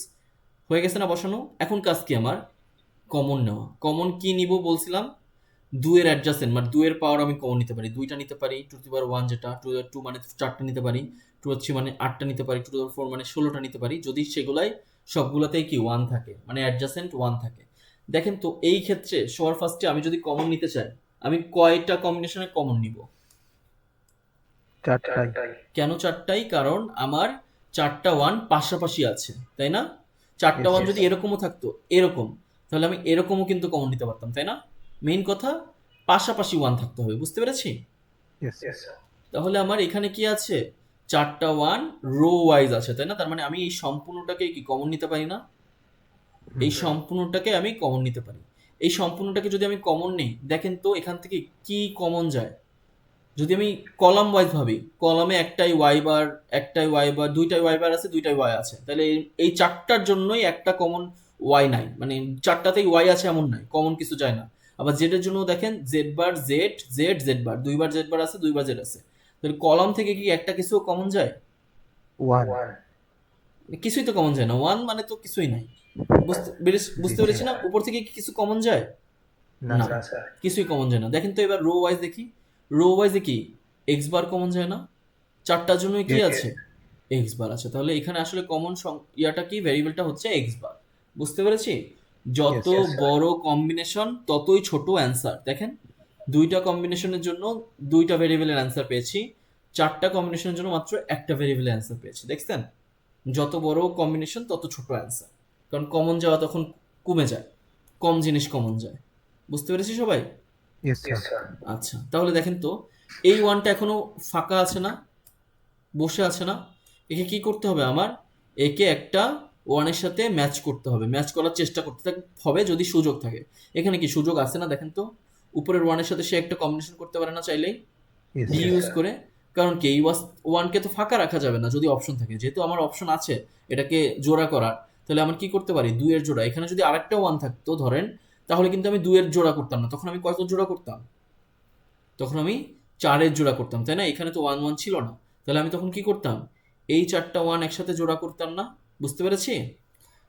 হয়ে গেছে না বসানো? এখন কাজ কি আমার? কমন নেওয়া। কমন কি নিব বলছিলাম? 2 এর অ্যাডজাসেন্ট, মানে 2 এর পাওয়ার আমি কমন নিতে পারি, 2টা নিতে পারি, 2 টু দি পাওয়ার 1 যেটা, 2 2 মানে 4টা নিতে পারি, 2 3 মানে 8টা নিতে পারি, 2 টু দি পাওয়ার 4 মানে 16টা নিতে পারি, যদি সেগুলাই সবগুলোতেই কি 1 থাকে, মানে অ্যাডজাসেন্ট 1 থাকে। দেখেন তো এই ক্ষেত্রে সবার ফার্স্টে আমি যদি কমন নিতে চাই, আমি কয়টা কম্বিনেশনে কমন নিব? চারটাই। কেন 4টাই? কারণ আমার 4টা 1 পাশাপাশি আছে, তাই না? 4টা ইয়েস। 1 যদি এরকমও থাকতো, এরকম, তাহলে আমি এরকমও কিন্তু কমন নিতে পারতাম, তাই না? মেইন কথা পাশাপাশি 1 থাকতে হবে, বুঝতে পেরেছি? ইয়েস। তাহলে আমার এখানে কি আছে? 4টা 1 রো ওয়াইজ আছে, তাই না? তার মানে আমি এই সম্পূর্ণটাকে কি কমন নিতে পারি না? এই সম্পূর্ণটাকে আমি কমন নিতে পারি। এই সম্পূর্ণটাকে যদি আমি কমন নেই, দেখেন তো এখান থেকে কি কমন যায়? যদি আমি কলাম ওয়াইজ ভাবি, কলামে একটাই ওয়াই বার, একটাই ওয়াই বার, দুইটাই ওয়াই বার আছে, দুইটাই ওয়াই আছে, তাহলে এই 4টার জন্যই একটা কমন ওয়াই নাই, মানে 4টাতেই ওয়াই আছে এমন নাই, কমন কিছু যায় না। আবার জেড এর জন্য দেখেন Z bar Z Z Z bar, দুইবার জেড বার আছে, দুইবার জেড আছে, তাহলে কলাম থেকে কি একটা কিছু কমন যায়? ওয়ান। কিছুই তো কমন যায় না, ওয়ান মানে তো কিছুই নাই। জি বুঝতে পেরেছি না? উপর থেকে কি কিছু কমন যায়? না না, স্যার। কিছুই কমন যায় না। দেখেন তো এবার রো ওয়াইজ দেখি, রো ওয়াইজে কি এক্স বার কমন যায় না? 4টার জন্য কি ইয়েস। আছে? এক্স বার আছে, তাহলে এখানে আসলে কমন ইয়াটা কি, ভেরিয়েবলটা হচ্ছে এক্স বার। বুঝতে পেরেছি? যত ইয়েস। বড় কম্বিনেশন ততই ছোট অ্যান্সার। দেখেন দুইটা কম্বিনেশনের জন্য দুইটা ভেরিয়েবলের অ্যান্সার পেয়েছি, 4টা কম্বিনেশনের জন্য মাত্র একটা ভেরিয়েবলের অ্যান্সার পেয়েছি। দেখছেন? যত বড় কম্বিনেশন তত ছোট অ্যান্সার, কারণ কমন যাওয়া তখন কমে যায়, কম জিনিস কমন যায়। বুঝতে পেরেছি সবাই? Yes sir. আচ্ছা, তাহলে দেখেন তো এই ওয়ানটা এখনো ফাঁকা আছে না, বসে আছে না? একে কি করতে হবে আমার? একে একটা ওয়ানের সাথে ম্যাচ করতে হবে, ম্যাচ করার চেষ্টা করতে হবে যদি সুযোগ থাকে। এখানে কি সুযোগ আছে না? দেখেন তো উপরের ওয়ানের সাথে সে একটা কম্বিনেশন করতে পারে না চাইলেই, ইয়েস। ডি ইউজ করে। কারণ কি এই ওয়ানকে তো ফাঁকা রাখা যাবে না যদি অপশন থাকে, যেহেতু আমার অপশন আছে এটাকে জোড়া করার, তাহলে আমার কি করতে পারি? 2 এর জোড়া। এখানে যদি আরেকটা ওয়ান থাকতো ধরেন, তাহলে কিন্তু আমি 2 এর জোড়া করতাম না, তখন আমি কত জোড়া করতাম? তখন আমি 4-এর জোড়া করতাম, তাই না? এখানে তো 1 1 ছিল না, তাহলে আমি তখন কি করতাম? এই 4টা 1 একসাথে জোড়া করতাম না। বুঝতে পেরেছি?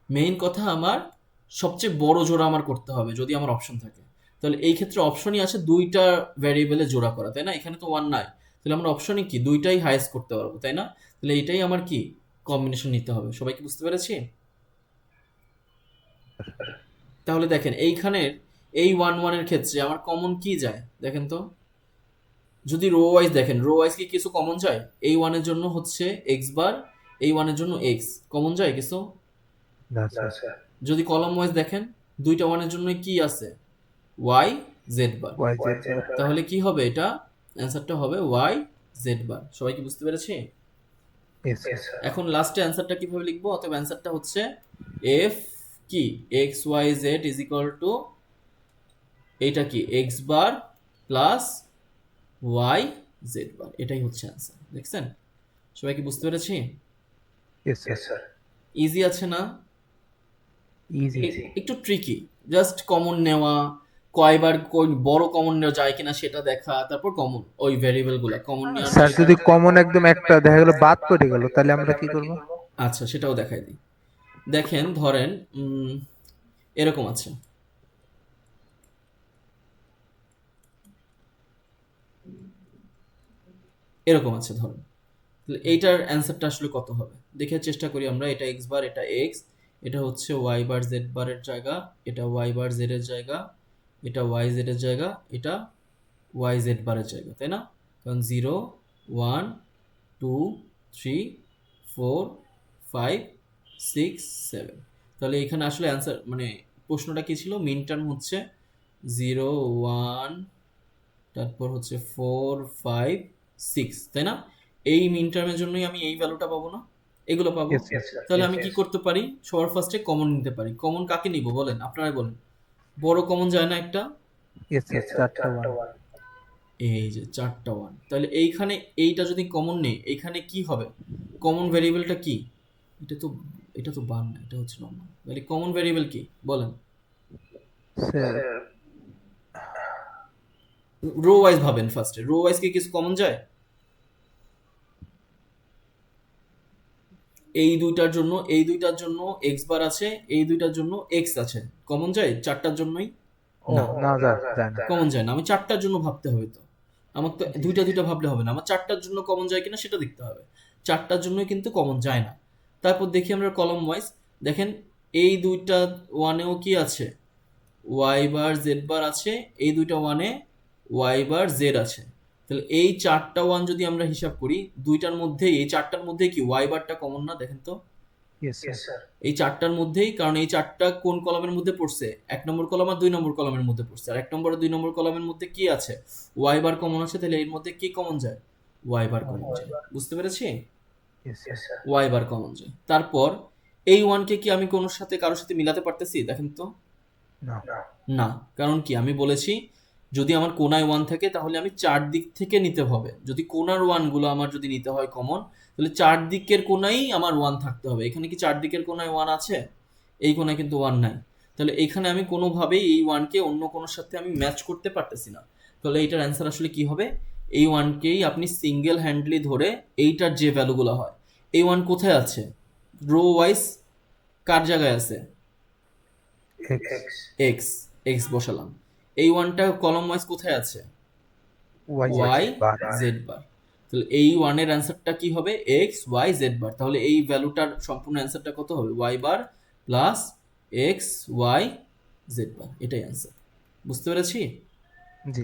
মেইন কথা আমার সবচেয়ে বড় জোড়া আমার করতে হবে যদি আমার অপশন থাকে। তাহলে এই ক্ষেত্রে অপশনই আছে 2টা ভ্যারিয়েবলে জোড়া করা, তাই না? এখানে তো 1 নাই, তাহলে আমার অপশনই কি 2টাই হাইয়েস্ট করতে পারবো, তাই না? তাহলে এটাই আমার কি কম্বিনেশন নিতে হবে। সবাই কি বুঝতে পেরেছি? তাহলে দেখেন এইখানের এই 1 1 এর ক্ষেত্রে আমার কমন কি যায় দেখেন তো, যদি রো ওয়াইজ দেখেন, রো ওয়াইজ কি কিছু কমন যায়? এই 1 এর জন্য হচ্ছে এক্স বার, এই 1 এর জন্য এক্স কমন যায় কিছু? না স্যার। যদি কলাম ওয়াইজ দেখেন, দুইটা 1 এর জন্য কি আছে? Y Z bar. Y Z. তাহলে কি হবে এটা? অ্যান্সারটা হবে ওয়াই জেড বার। সবাই কি বুঝতে পেরেছি? Yes sir. এখন লাস্টে অ্যান্সারটা কিভাবে লিখবো? অতএব অ্যান্সারটা হচ্ছে এফ কি X Y Z is equal to এইটা কি X bar plus Y Z bar, এটাই হচ্ছে অ্যান্সার। দেখছেন? সবাই কি বুঝতে পেরেছি? Yes sir. ইজি আছে না? ইজি। একটু ট্রিকি, জাস্ট কমন নেওয়া, কয়বার কোন বড় কমন নেওয়া যায় কিনা সেটা দেখা, তারপর কমন ওই ভেরিয়েবল গুলা কমন নেওয়ার স্যার পরে। যদি কমন একদম একটা দেখা গেল বাদ পড়ে গেল তাহলে আমরা কি করব? আচ্ছা সেটাও দেখাই দিই। দেখেন ধরেন এরকম আছে, এরকম আছে ধরেন, তাহলে এইটার অ্যান্সারটা আসলে কত হবে দেখে চেষ্টা করি আমরা। এটা এক্স বার, এটা এক্স, এটা হচ্ছে ওয়াই বার জেড বারের জায়গা, এটা ওয়াই বার জেড এর জায়গা, এটা ওয়াই জেড এর জায়গা, এটা ওয়াই জেড বারের জায়গা, তাই না? কারণ 0 1 2 3 4 5 6 7, তাহলে এখানে আসলে অ্যান্সার মানে প্রশ্নটা কি ছিল? মিন টার্ম হচ্ছে 0 1, তারপর হচ্ছে 4 5 6, তাই না? এই মিন টার্মের জন্যই আমি এই ভ্যালুটা পাবো না, এগুলো পাবো। ইয়েস তাহলে আমি কি করতে পারি? সবার ফার্স্টে কমন নিতে পারি। কমন কাকে নিব বলেন, আপনারাই বলেন। বড় কমন যায় না একটা? ইয়েস চারটা ওয়ান। এই যে 4টা 1, তাহলে এইখানে এইটা যদি কমন নেই, এইখানে কি হবে? কমন ভেরিয়েবলটা কি? এটা তো বান না, এটা হচ্ছে নরমাল। তাহলে কমন ভেরিয়েবল কি বলেন? স্যার রো ওয়াইজ ভাবেন ফার্স্টে, রো ওয়াইজ কি কিছু কমন যায়? এই দুইটার জন্য, এই দুইটার জন্য এক্স বার আছে, এই দুইটার জন্য এক্স আছে, কমন যায় 4টার জন্যই? ও না, না যায় না। কমন যায় না। আমি 4টার জন্য ভাবতে হবে তো, আমার তো জি। দুইটা দুইটা ভাবলে হবে না, আমার 4টার জন্য কমন যায় কিনা সেটা দেখতে হবে। 4টার জন্যই কিন্তু কমন যায় না। তারপর দেখি আমরা কলম ওয়াইজ, দেখেন এই দুইটা ওয়ানেও কি আছে? ওয়াই বার জেড বার আছে, এই দুইটা ওয়ানে ওয়াই বার জেড আছে। তাহলে এই 4টা ওয়ান যদি আমরা হিসাব করি, দুইটার মধ্যে, এই 4টার মধ্যে কি ওয়াই বারটা কমন না? দেখেন তো, ইয়েস স্যার। এই 4টার মধ্যেই, কারণ এই 4টা কোন কলামের মধ্যে পড়ছে? 1 নম্বর কলাম আর 2 নম্বর কলামের মধ্যে পড়ছে। আর 1 নম্বর আর 2 নম্বর কলামের মধ্যে কি আছে? ওয়াই বার কমন আছে, তাহলে এর মধ্যে কি কমন যায়? ওয়াই বার কমন যায়। বুঝতে পেরেছি? Yes sir. Y bar common যায়। তারপর এই ওয়ানকে কি আমি কোনোর সাথে কারোর সাথে মিলাতে পারতেছি? দেখেন তো, না। না। কারণ কি? আমি বলেছি যদি আমার কোনায় 1 থাকে তাহলে আমি 4 দিক থেকে নিতে হবে। যদি কোনার 1 গুলো আমার যদি নিতে হয় কমন, তাহলে 4 দিকের কোনায় আমার 1 থাকতে হবে। এখানে কি 4 দিকের কোনায় 1 আছে? এই কোনায় কিন্তু 1 নাই। তাহলে এখানে আমি কোনোভাবেই এই 1 কে অন্য কোনোর সাথে আমি ম্যাচ করতে পারতেছি না। তাহলে এইটার অ্যান্সার আসলে কি হবে? এই 1 কেই আপনি সিঙ্গেল হ্যান্ডলি ধরে এইটার যে ভ্যালুগুলো হয়, এই 1 কোথায় আছে? রো ওয়াইজ কার জায়গায় আছে? এক্স। এক্স, এক্স বসালাম। এই 1টা কলম ওয়াইজ কোথায় আছে? ওয়াই ওয়াই বার। Z bar. তাহলে এই 1 এর অ্যান্সারটা কি হবে? এক্স ওয়াই জেড বার। তাহলে এই ভ্যালুটার সম্পূর্ণ অ্যান্সারটা কত হবে? Y bar plus x Y Z bar, এটাই অ্যান্সার। বুঝতে পেরেছি? জি।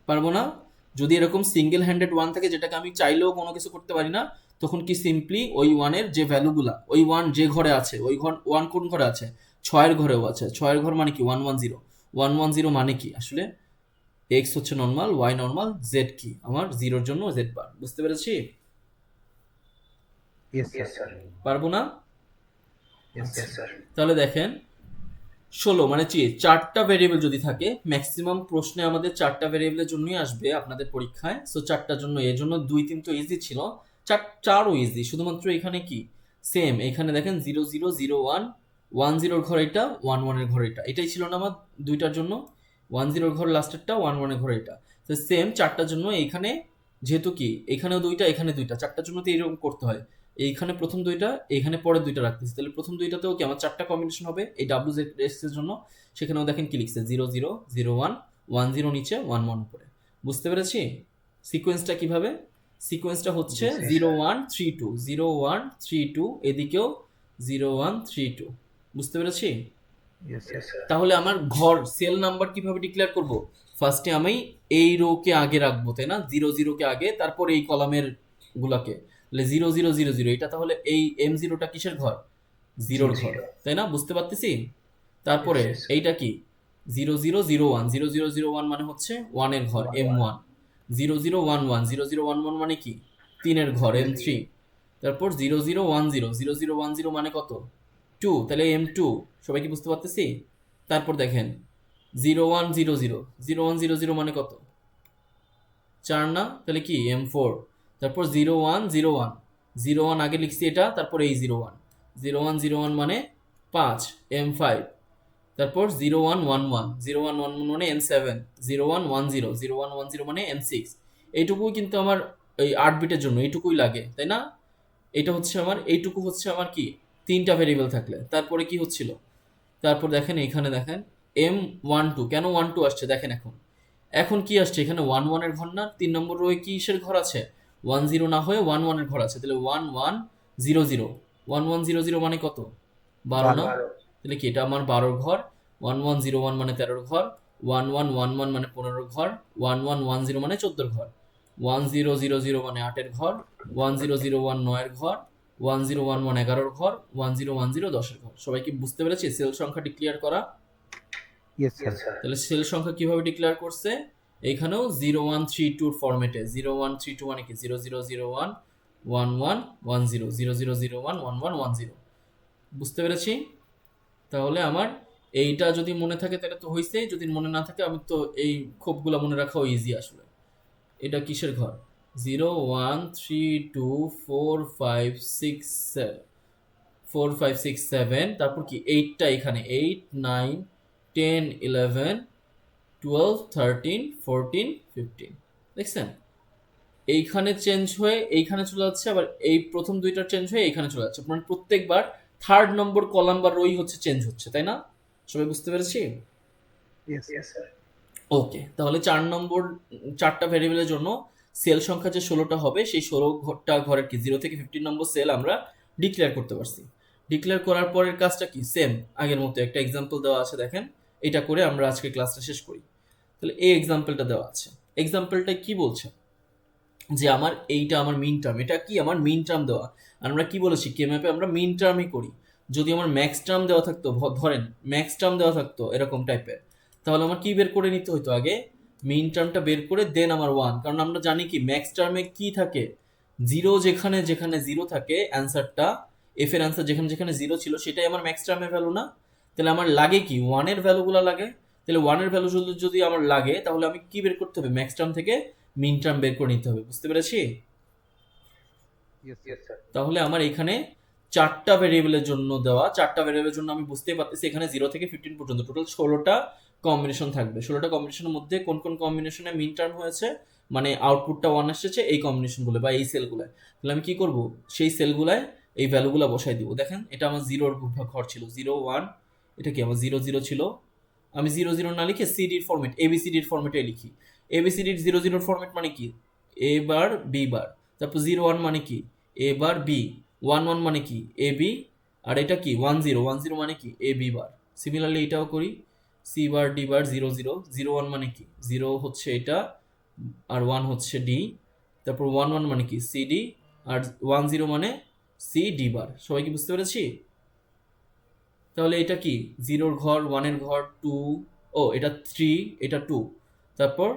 পারবো না? যদি এরকম সিঙ্গেল হ্যান্ডেড 1 থাকে যেটাকে আমি চাইলেও কোনো কিছু করতে পারি না, তখন কি সিম্পলি ওই 1 এর যে ভ্যালুগুলা, ওই 1 যে ঘরে আছে, ওই ঘর 1 কোন ঘরে আছে? 6 এর ঘরেও আছে। 6 এর ঘর মানে কি? 110। 110 মানে কি আসলে? এক্স হচ্ছে নর্মাল, ওয়াই নর্মাল, জেড কি আমার? 0-র জন্য জেড বার। বুঝতে পেরেছি? Yes sir. পারবো না? Yes sir. তাহলে দেখেন 16 মানে 4টা ভেরিয়েবল যদি থাকে, ম্যাক্সিমাম প্রশ্নে আমাদের 4টা ভেরিয়েবলের জন্যই আসবে আপনাদের পরীক্ষায়। সো 4টার জন্য, এর জন্য 2-3 তো ইজি ছিল, 4ও ইজি। শুধুমাত্র এখানে কি সেম, এখানে দেখেন 0 0 0 1, 1 0-র ঘর এটা, 1 1-এর ঘর এটা, এটাই ছিল না আমার দুইটার জন্য? 1 0-র ঘর লাস্টেরটা, 1 1-এর ঘর এটা। তো সেম 4টার জন্য এইখানে যেহেতু কি এখানেও 2টা, এখানে 2টা, 4টার জন্য তো এরকম করতে হয়। এইখানে প্রথম 2টা, এইখানে পরের 2টা রাখতেছি, তাহলে প্রথম 2টাতেও কি আমার 4টা কম্বিনেশন হবে এই ডাব্লিউ জেড এক্স এর জন্য। সেখানেও দেখেন কি লিখছে, 0 0 0 1, 1 0 নিচে, 1 1 উপরে। বুঝতে পেরেছি সিকোয়েন্সটা কিভাবে? সিকোয়েন্সটা হচ্ছে 0 1 3 2, 0 1 3 2, এদিকেও 0 1 3 2। বুঝতে পেরেছি? Yes sir. তাহলে আমার ঘর সেল নাম্বার কিভাবে ডিক্লেয়ার করব? ফার্স্টে আমি এই রোকে আগে রাখবো, তাই না? 0 0 কে আগে, তারপর এই কলামের গুলাকে। তাহলে 0 0 0 0, এটা তাহলে এই M0টা কিসের ঘর? জিরোর ঘর, তাই না? বুঝতে পারতেছি? তারপরে এইটা কি? 0 0 0 1, 0 0 0 1 মানে হচ্ছে 1 এর ঘর, M1। 0 0 1 1, 0 0 1 1 মানে কি? 3 এর ঘর, M3। তারপর 0 0 1 0, 0 0 1 0 মানে কত? 2, তাহলে M2। সবাই কি বুঝতে পারতেছি? তারপর দেখেন 0 1 0 0, 0 1 0 0 মানে কত? 4 না? তাহলে কি? M4। তারপর 0 1 0 1, 0 1 আগে লিখছি এটা, তারপর এই 0 1, 0 1 0 1 মানে 5, M5। তারপর 0 1 1 1, 0 1 1 1 মানে M7, 0 1 1 0, 0 1 1 0 মানে M6। এইটুকুই কিন্তু আমার এই 8 বিটের জন্য এইটুকুই লাগে, তাই না? এটা হচ্ছে আমার, এইটুকু হচ্ছে আমার কি? 3টা ভেরিয়েবল থাকলে। তারপরে কি হচ্ছিল? তারপর দেখেন এখানে দেখেন M12, কেন 12 আসছে দেখেন এখন। এখন কি আসছে এখানে? 1 1 এর ঘর না? 3 নম্বর রোয়ে কিসের ঘর আছে? 1 0 না হয়ে 1 1 এর ঘর আছে। তাহলে 1 1 0 0, 1 1 0 0 মানে কত? 12 না? 12। তাহলে কি এটা আমার 12 ঘর। 1 1 0 1 মানে 13 ঘর। 1 1 1 1 মানে 15 ঘর। 1 1 1 0 মানে 14 ঘর। 1 0 0 0 মানে 8 ঘর। 1 0 0 1 9 ঘর। 1 0 1 1 11 ঘর। 1 0 1 0 10 ঘর। সবাই কি বুঝতে পেরেছি সেল সংখ্যা ডিক্লেয়ার করা? Yes sir. তাহলে সেল সংখ্যা কিভাবে ডিক্লেয়ার করছে? এইখানেও 0132 ফরম্যাটে। 0132 মানে কি? 0001 1110, 0001 1110। বুঝতে পেরেছি? তাহলে আমার এইটা যদি মনে থাকে তাহলে তো হয়েছে, যদি মনে না থাকে আমি তো এই খোপগুলো মনে রাখাও ইজি আসলে। এটা কিসের ঘর? 0 1 3 2 4 5 6 7, তারপর কি 8টা এখানে, 8 9 10 11 12 13 14 15। দেখছেন এইখানে চেঞ্জ হয়ে এইখানে চলে যাচ্ছে, আবার এই প্রথম দুইটা চেঞ্জ হয়ে এইখানে চলে যাচ্ছে, মানে প্রত্যেকবার 3rd নম্বর কলাম বা রোই হচ্ছে চেঞ্জ হচ্ছে, তাই না? সবাই বুঝতে পেরেছি? Yes sir. ওকে, তাহলে 4 নম্বর 4টা ভেরিয়েবলের জন্য সেল সংখ্যা যে 16টা হবে, সেই 16টা ঘরের কি 0 থেকে 15 নম্বর সেল আমরা ডিক্লেয়ার করতে পারছি। ডিক্লেয়ার করার পরের কাজটা কি? সেম আগের মতো একটা এক্সাম্পল দেওয়া আছে, দেখেন। এটা করে আমরা আজকে ক্লাসটা শেষ করি। তাহলে এই এক্সাম্পলটা দেওয়া আছে। এক্সাম্পলটা কি বলছে? যে আমার এইটা আমার মিন টার্ম, এটা কি আমার মিন টার্ম দেওয়া। আর আমরা কি বলেছি, কে ম্যাপে আমরা মিন টার্মই করি। যদি আমার ম্যাক্স টার্ম দেওয়া থাকতো, ধরেন ম্যাক্স টার্ম দেওয়া থাকতো এরকম টাইপের, তাহলে আমার কি বের করে নিতে হতো? আগে মিন টার্মটা বের করে দেন আমার 1, কারণ আমরা জানি কি ম্যাক্স টার্মে কি থাকে? জিরো, যেখানে যেখানে জিরো থাকে অ্যান্সারটা, এফ এর অ্যান্সার যেখানে যেখানে জিরো ছিল সেটাই আমার ম্যাক্স টার্মের ভ্যালু না? তাহলে আমার লাগে কি 1 এর ভ্যালুগুলো লাগে। তাহলে 1 এর ভ্যালু যদি আমার লাগে, তাহলে আমি কি বের করতে হবে? ম্যাক্স টার্ম থেকে মিন টার্ম বের করে নিতে হবে। বুঝতে পেরেছি? Yes sir. তাহলে আমার এখানে 4টা ভেরিয়েবলের জন্য দেওয়া, 4টা ভেরিয়েবলের জন্য আমি বুঝতেই পারতেছি এখানে 0 থেকে 15 পর্যন্ত টোটাল 16টা কম্বিনেশন থাকবে। 16টা কম্বিনেশনের মধ্যে কোন কোন কম্বিনেশনে মিন টার্ম হয়েছে, মানে আউটপুটটা 1 এসেছে, এই কম্বিনেশনগুলো বা এই সেলগুলোয়। তাহলে আমি কি করব? সেই সেলগুলায় এই ভ্যালুগুলো বসাই দিব। দেখেন এটা আমার 0-র ঘর ছিল, 0 1, এটা কি আমার 0 0 ছিল। আমি 0 0 না লিখে সিডির ফরম্যাট, এবিসিডির ফরম্যাটে লিখি। এবিসিডির 0 0 ফরম্যাট মানে কি? এ বার বি বার। তারপর 0 1 মানে কি? এ বার বি। 1 1 মানে কি? A B. আর এটা কি 1 0, 1 0 মানে কি? এ বি বার। সিমিলারলি এটাও করি, সি বার ডি বার 0 0, 0 1 মানে কি? 0 হচ্ছে এটা, আর 1 হচ্ছে ডি। তারপর 1 1 মানে কি? C D. আর 1 0 মানে সি ডি বার। সবাই কি বুঝতে পেরেছি? তাহলে এটা কি 0-র ঘর, 1-এর ঘর, 2, ও এটা 3, এটা 2, তারপর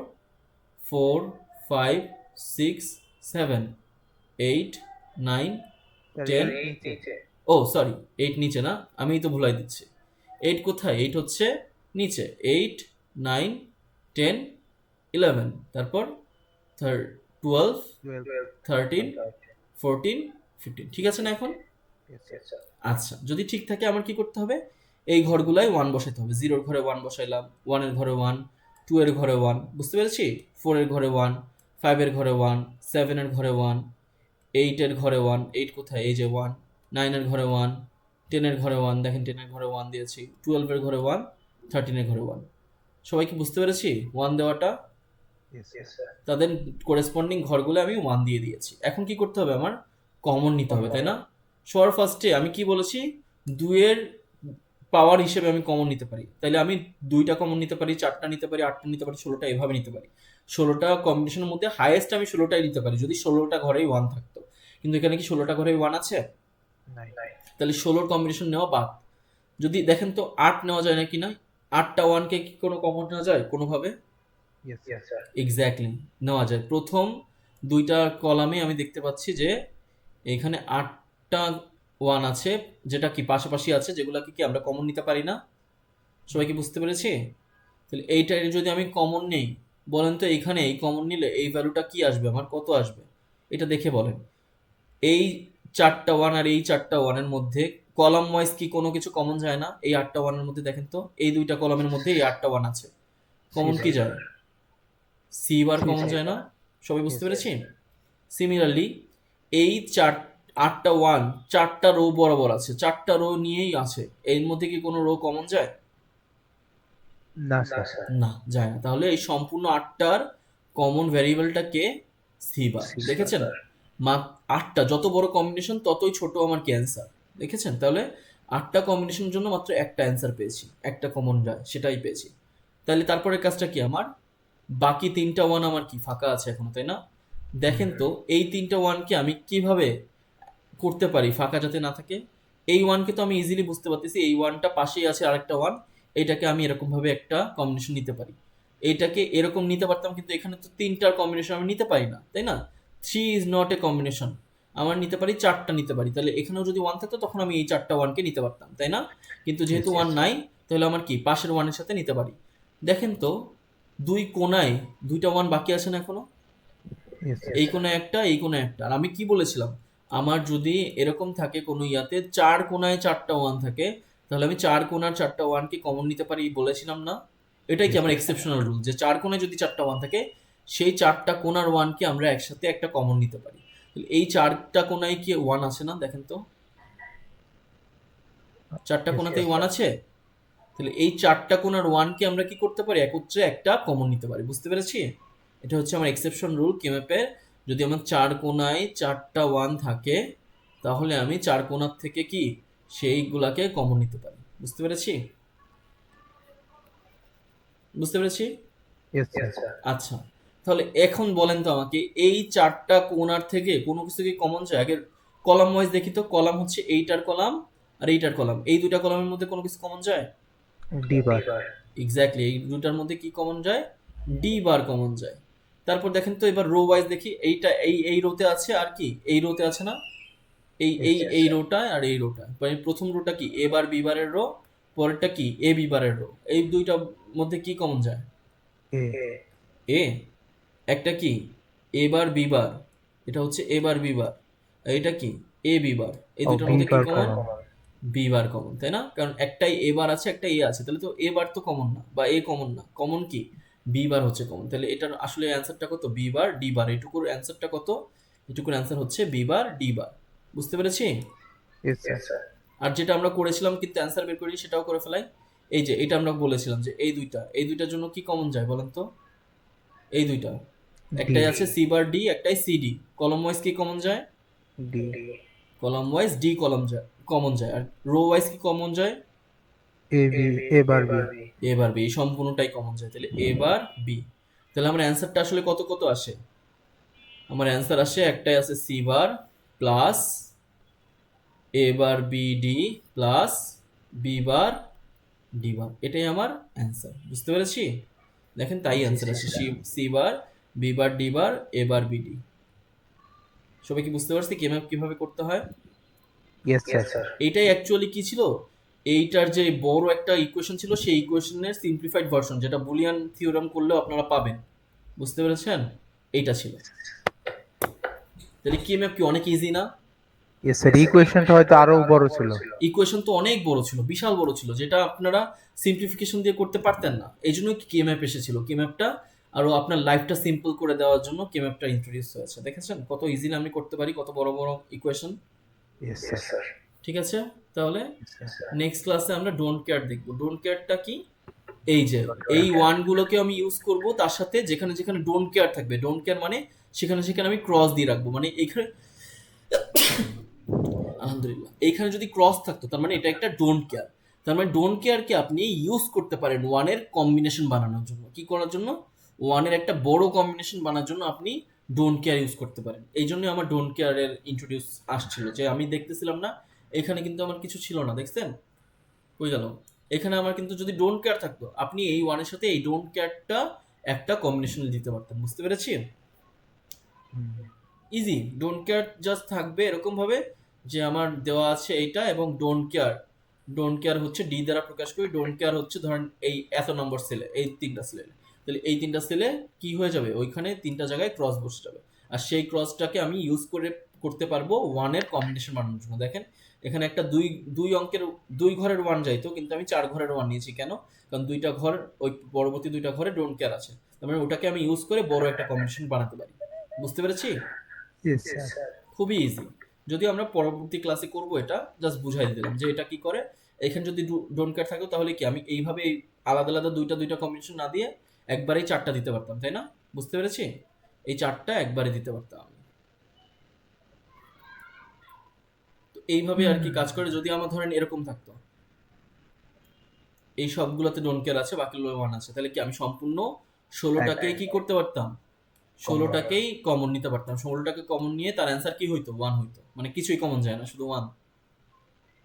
4 5 6 7 8 9 স্যার 10। 8 নিচে। ও সরি, 8 নিচে না, আমি তো ভুলাই দিচ্ছি। 8 কোথায়? 8 হচ্ছে নিচে। 8 9 10 11, তারপর 12 12। 13 14 15। ঠিক আছে না এখন? Yes sir. আচ্ছা, যদি ঠিক থাকে আমার কি করতে হবে? এই ঘরগুলাই 1 বসাইতে হবে। 0-র ঘরে 1 বসাইলাম, 1-এর ঘরে 1, 2-এর ঘরে 1, বুঝতে পেরেছি? 4-এর ঘরে 1, 5-এর ঘরে 1, 7-এর ঘরে 1, 8-এর ঘরে 1, 8 কোথায়? এই যে 1, 9-এর ঘরে 1, 10-এর ঘরে 1, দেখেন 10-এর ঘরে 1 দিয়েছি, 12-এর ঘরে 1, 13-এর ঘরে 1। সবাই কি বুঝতে পেরেছি 1 দেওয়াটা? Yes sir. তাদের করেসপন্ডিং ঘরগুলো আমি 1 দিয়ে দিয়েছি। এখন কি করতে হবে? আমার কমন নিতে হবে, তাই না? সবার ফার্স্টে আমি কি বলেছি? 2-এর পাওয়ার হিসেবে আমি কমন নিতে পারি, তাহলে আমি 2টা কমন নিতে পারি, 4টা নিতে পারি, 8টা নিতে পারি, 16টা এভাবে নিতে পারি। 16টা কম্বিনেশনের মধ্যে হাইয়েস্ট আমি 16টাই নিতে পারি যদি 16টা ঘরেই 1 থাকতো, কিন্তু এখানে কি 16টা ঘরেই 1 আছে? নাই। তাহলে 16র কম্বিনেশন নেওয়া বাদ। যদি দেখেন তো 8 নেওয়া যায় নাকি না, 8টা 1কে কি কোনো কমন নেওয়া যায় কোনোভাবে? ইয়েস। এক্স্যাক্টলি, নেওয়া যায়। প্রথম 2টা কলামে আমি দেখতে পাচ্ছি যে এখানে 8টা 1 আছে, যেটা কি পাশাপাশি আছে, যেগুলোকে কি আমরা কমন নিতে পারি না। সবাই কি বুঝতে পেরেছি? তাহলে এইটা যদি আমি কমন নেই, বলেন তো এখানে এই কমন নিলে এই ভ্যালুটা কি আসবে, আমার কত আসবে এটা দেখে বলেন। এই 4টা 1 আর এই 4টা 1-এর মধ্যে কলাম ওয়াইজ কি কোনো কিছু কমন যায় না? এই 8টা 1-এর মধ্যে দেখেন তো, এই 2টা কলামের মধ্যে এই 8টা 1 আছে, কমন কি যায়? সি বার সি কমন বার। যায় না? সবাই বুঝতে ইয়েস। পেরেছি? সিমিলারলি এই 8টা 1 4টা রো বরাবর আছে, 4টা রো নিয়েই আছে, এর মধ্যে কি কোনো রো কমন যায়? না স্যার। না, যায় না। তাহলে এই সম্পূর্ণ 8টার কমন ভ্যারিয়েবলটা কে? C bar. সি। দেখেছেন? 8টা যত বড় কম্বিনেশন ততই ছোট আমার কি অ্যান্সার। দেখেছেন? তাহলে 8টা কম্বিনেশনের জন্য মাত্র একটা অ্যান্সার পেয়েছি, একটা কমন যায় সেটাই পেয়েছি। তাহলে তারপরের কাজটা কি আমার? বাকি 3টা 1 আমার কি ফাঁকা আছে এখনো, তাই না? দেখেন তো এই 3টা 1কে আমি কিভাবে করতে পারি ফাঁকা যাতে না থাকে। এই 1কে তো আমি ইজিলি বুঝতে পারতেছি, এই 1টা পাশেই আছে আরেকটা 1, এটাকে আমি এরকম ভাবে একটা কম্বিনেশন নিতে পারি। এইটাকে এরকম নিতে পারতাম, কিন্তু এখানে তো 3টার কম্বিনেশন আমি নিতে পারি না, তাই না? 3 ইজ নট এ কম্বিনেশন। আমার নিতে পারি 4টা নিতে পারি, তাহলে এখানেও যদি 1 থাকতো তখন আমি এই 4টা 1কে নিতে পারতাম, তাই না? কিন্তু যেহেতু ইয়েস। 1 নাই, তাহলে আমার কি পাশের 1-এর সাথে নিতে পারি। দেখেন তো দুই কোণায় 2টা 1 বাকি আছে না এখনো? ইয়েস। এই কোণায় একটা, এই কোণায় একটা। আর আমি কি বলেছিলাম, আমার যদি এরকম থাকে কোনো ইয়াতে 4 কোণায় 4টা 1 থাকে, তাহলে আমি 4 কোণার 4টা 1কে কমন নিতে পারি বলেছিলাম না? এটাই কি আমার এক্সেপশনাল রুল, যে 4 কোণায় যদি 4টা 1 থাকে, সেই 4টা কোণার 1কে আমরা একসাথে একটা কমন নিতে পারি। তাহলে এই 4টা কোণায় কি 1 আছে না? দেখেন তো 4টা ইয়েস। কোণাতেই 1 আছে। তাহলে এই 4টা কোণার 1কে আমরা কি করতে পারি, একত্রে একটা কমন নিতে পারি। বুঝতে পেরেছি? এটা হচ্ছে আমার এক্সেপশন রুল কেম্যাপের। যদি আমার 4 কোণায় 4টা 1 থাকে, তাহলে আমি 4 কোণার থেকে কি সেইগুলাকে কমন নিতে পারি। বুঝতে পেরেছি? বুঝতে পেরেছি? Yes sir. আচ্ছা, তাহলে এখন বলেন তো আমাকে, এই 4টা কোণার থেকে কোনো কিছু কি কমন যায়? আগে কলাম ওয়াইজ দেখি তো। কলাম হচ্ছে এইটার কলাম আর এইটার কলাম, এই দুইটা কলামের মধ্যে কোনো কিছু কমন যায়? ডি বার। এক্স্যাক্টলি, এই দুটার মধ্যে কি কমন যায়? ডি বার কমন যায়। তারপর দেখেন তো এবার রো ওয়াইজ দেখি, এইটা এই রোতে আছে আর কি এই রোতে আছে না? এই এই ইয়েস। এই রোটা আর এই রোটা, মানে প্রথম রোটা কি এ বার বি বারের রো, পরেরটা কি এ বি বারের রো। এই দুইটার মধ্যে কি কমন যায়? এ। এ। একটা কি এ বার বি বার, এটা হচ্ছে এ বার বি বার, আর এটা কি এ বি বার। এই ও দুটার বি মধ্যে কি bar common? Common. B bar common, তাই না? কারণ একটাই এ বার আছে, একটা এ আছে, তাহলে তো এ বার তো কমন না, বা এ কমন না, কমন কি বি বার হচ্ছে কমন। তাহলে এটার আসলে অ্যান্সারটা কত? বি বার ডি বার। এটুকুর অ্যান্সারটা কত? এটুকুর অ্যান্সার হচ্ছে বি বার ডি বার। বুঝতে পেরেছি? Yes sir. আর যেটা আমরা করেছিলাম কিন্তু অ্যান্সার বের করি, সেটাও করে ফেলাই। এই যে এটা আমরা বলেছিলাম যে এই দুইটার জন্য কি কমন যায় বলেন তো? এই দুইটা ডি। একটাই আছে সি বার ডি, একটাই সি ডি। কলম ওয়াইজ কি কমন যায়? ডি। কলাম ওয়াইজ ডি কলম যায়, কমন যায়। আর রো ওয়াইজ কি কমন যায়? A B. A bar B. A bar B, এই সম্পূর্ণটাই কমন যায়। তাহলে এ বার বি। তাহলে আমার অ্যান্সারটা আসলে কত কত আসে? আমার অ্যান্সার আসে একটাই আছে C bar plus A bar B D plus B bar D bar. এটাই আমার অ্যান্সার। বুঝতে পেরেছি? দেখেন তাই জি অ্যান্সার আসে sir. C bar B bar D bar A bar B D. সবাই কি বুঝতে পারছি কিভাবে করতে হয়? Yes sir. এইটাই অ্যাকচুয়ালি কি ছিল, এইটার যে বড় একটা ইকুয়েশন ছিল, সেই ইকুয়েশনের সিম্পলিফাইড ভার্সন, যেটা বুলিয়ান থিওরাম করলেও আপনারা পাবেন। বুঝতে পেরেছেন? এইটা ছিল। তাহলে কিএমএফ কি অনেক ইজি না? ইয়েস স্যার, ইকুয়েশনটা হয়তো আরো বড় ছিল। ইকুয়েশন তো অনেক বড় ছিল, বিশাল বড় ছিল, যেটা আপনারা সিম্পলিফিকেশন দিয়ে করতে পারতেন না। এই জন্যই কেএমএফ এসেছিল। কেএমএফটা আরো আপনার লাইফটা সিম্পল করে দেওয়ার জন্য কেএমএফটা ইন্ট্রোডিউস হয়েছে। দেখেছেন কত ইজিলি আমি করতে পারি, কত বড় বড় ইকুয়েশন। Yes sir. ঠিক আছে, তাহলে নেক্সট ক্লাসে আমরা ডোন্ট কেয়ার দেখবো। ডোন্ট কেয়ারটা কি? এই যে এই ওয়ানগুলোকে আমি ইউজ করব, তার সাথে যেখানে যেখানে ডোন্ট কেয়ার থাকবে, ডোন্ট কেয়ার মানে সেখানে সেখানে আমি ক্রস দিয়ে রাখবো। মানে এখানে আলহামদুলিল্লাহ এইখানে যদি ক্রস থাকতো, তার মানে এটা একটা ডোন্ট কেয়ার। তার মানে ডোন্ট কেয়ারকে আপনি ইউজ করতে পারেন ওয়ানের কম্বিনেশন বানানোর জন্য। কি করার জন্য? ওয়ানের একটা বড় কম্বিনেশন বানানোর জন্য আপনি ডোন্ট কেয়ার ইউজ করতে পারেন। এই জন্যই আমার ডোন্ট কেয়ারের ইন্ট্রোডিউস আসছিল, যে আমি দেখতেছিলাম না এখানে কিন্তু আমার কিছু ছিল না, দেখছেন কই গেল? এখানে আমার কিন্তু যদি ডোন্ট কেয়ার থাকতো, আপনি এই ওয়ানের সাথে এই ডোন্ট কেয়ারটা একটা কম্বিনেশন দিতে পারতেন। বুঝতে পেরেছি? ইজি। ডোন্ট কেয়ার জাস্ট থাকবে এরকম ভাবে যে আমার দেওয়া আছে এইটা, এবং ডোন্ট কেয়ার, ডোন্ট কেয়ার হচ্ছে ডি দ্বারা প্রকাশ করি। ডোন্ট কেয়ার হচ্ছে ধরেন এই এত নম্বর সেলে, এই তিনটা সেলে, তাহলে এই তিনটা সেলে কি হয়ে যাবে, ওইখানে তিনটা জায়গায় ক্রস বসে যাবে। আর সেই ক্রসটাকে আমি ইউজ করে করতে পারবো ওয়ানের কম্বিনেশন বানানোর জন্য। দেখেন এখানে একটা দুই দুই অঙ্কের দুই ঘরের ওয়ান যাইতো, কিন্তু আমি চার ঘরের ওয়ান নিয়েছি কেন? কারণ দুইটা ঘর, ওই পরবর্তী দুইটা ঘরে ডোন্ট কেয়ার আছে, তার মানে ওটাকে আমি ইউজ করে বড় একটা কম্বিনেশন বানাতে পারি। বুঝতে পেরেছি? Yes sir. খুবই ইজি। যদিও আমরা পরবর্তী ক্লাসে করব, এটা জাস্ট বুঝাই দিলাম যে এটা কি করে। এখানে যদি ডোন্ট কেয়ার থাকতো তাহলে কি আমি এইভাবে আলাদা আলাদা দুইটা দুইটা কম্বিনেশন না দিয়ে একবারেই চারটা দিতে পারতাম, তাই না? বুঝতে পেরেছি? এই চারটা একবারে দিতে পারতাম আমি। তো এইভাবে আর কি কাজ করে। যদি আমার ধরেন এরকম থাকতো, এই সবগুলোতে ডোন্ট কেয়ার আছে, বাকিগুলো ওয়ান আছে, তাহলে কি আমি সম্পূর্ণ 16টাকেই কি করতে পারতাম? 16টাকেই কমন নিতে পারতাম। 16টাকে কমন নিয়ে তার অ্যান্সার কি হইতো? ওয়ান হইতো। মানে কিছুই কমন যায় না, শুধু ওয়ান।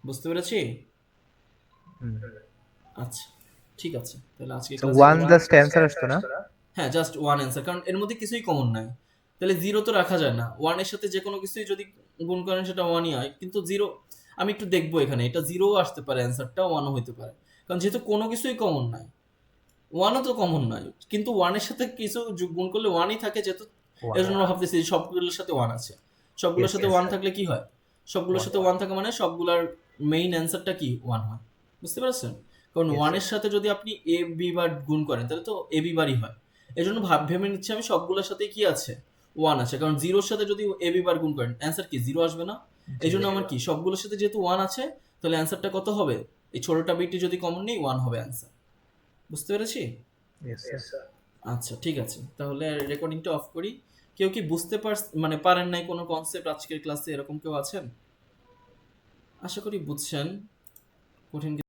বুঝতে পেরেছি? আচ্ছা, ঠিক আছে, তাহলে আজকে ক্লাসে ওয়ান জাস্ট অ্যান্সার আসতো না? হ্যাঁ, জাস্ট ওয়ান অ্যান্সার, কারণ এর মধ্যে কিছুই কমন নাই। তাহলে জিরো তো রাখা যায় না, ওয়ানের সাথে যে কোনো কিছুই যদি গুণ করেন সেটা ওয়ানই হয়, কিন্তু জিরো আমি একটু দেখবো এখানে, এটা জিরোও আসতে পারে, অ্যান্সারটা ওয়ানও হইতে পারে, কারণ যেহেতু কোনো কিছুই কমন নাই। ওয়ানও তো কমন নাই, কিন্তু ওয়ানের সাথে কিছু গুণ করলে ওয়ানই থাকে যেহেতু। এর জন্য ভাবতেছি সবগুলোর সাথে ওয়ান আছে। সবগুলোর সাথে ওয়ান থাকলে কি হয়? সবগুলোর সাথে ওয়ান থাকা মানে সবগুলার মেইন অ্যান্সারটা কি? ওয়ান হয়। বুঝতে পারছেন? কারণ ওয়ানের সাথে যদি আপনি এ বি বার গুণ করেন তাহলে তো এ বি বারই হয়। এই জন্য ভেবে নিচ্ছি আমি সবগুলোর সাথে কি আছে? ওয়ান আছে, কারণ জিরোর সাথে যদি এ বি বার গুণ করেন অ্যান্সার কি? জিরো আসবে না? এই জন্য আমার কি সবগুলোর সাথে যেহেতু ওয়ান আছে, তাহলে অ্যান্সারটা কত হবে? এই ছোটটা বিটটি যদি কমন নেই, ওয়ান হবে অ্যান্সার। বুঝতে পেরেছি? আচ্ছা, ঠিক আছে, তাহলে রেকর্ডিংটা অফ করি। কেউ কি বুঝতে মানে পারেন নাই কোনো কনসেপ্ট আজকের ক্লাসে? এরকম কেউ আছেন? আশা করি বুঝছেন। কঠিন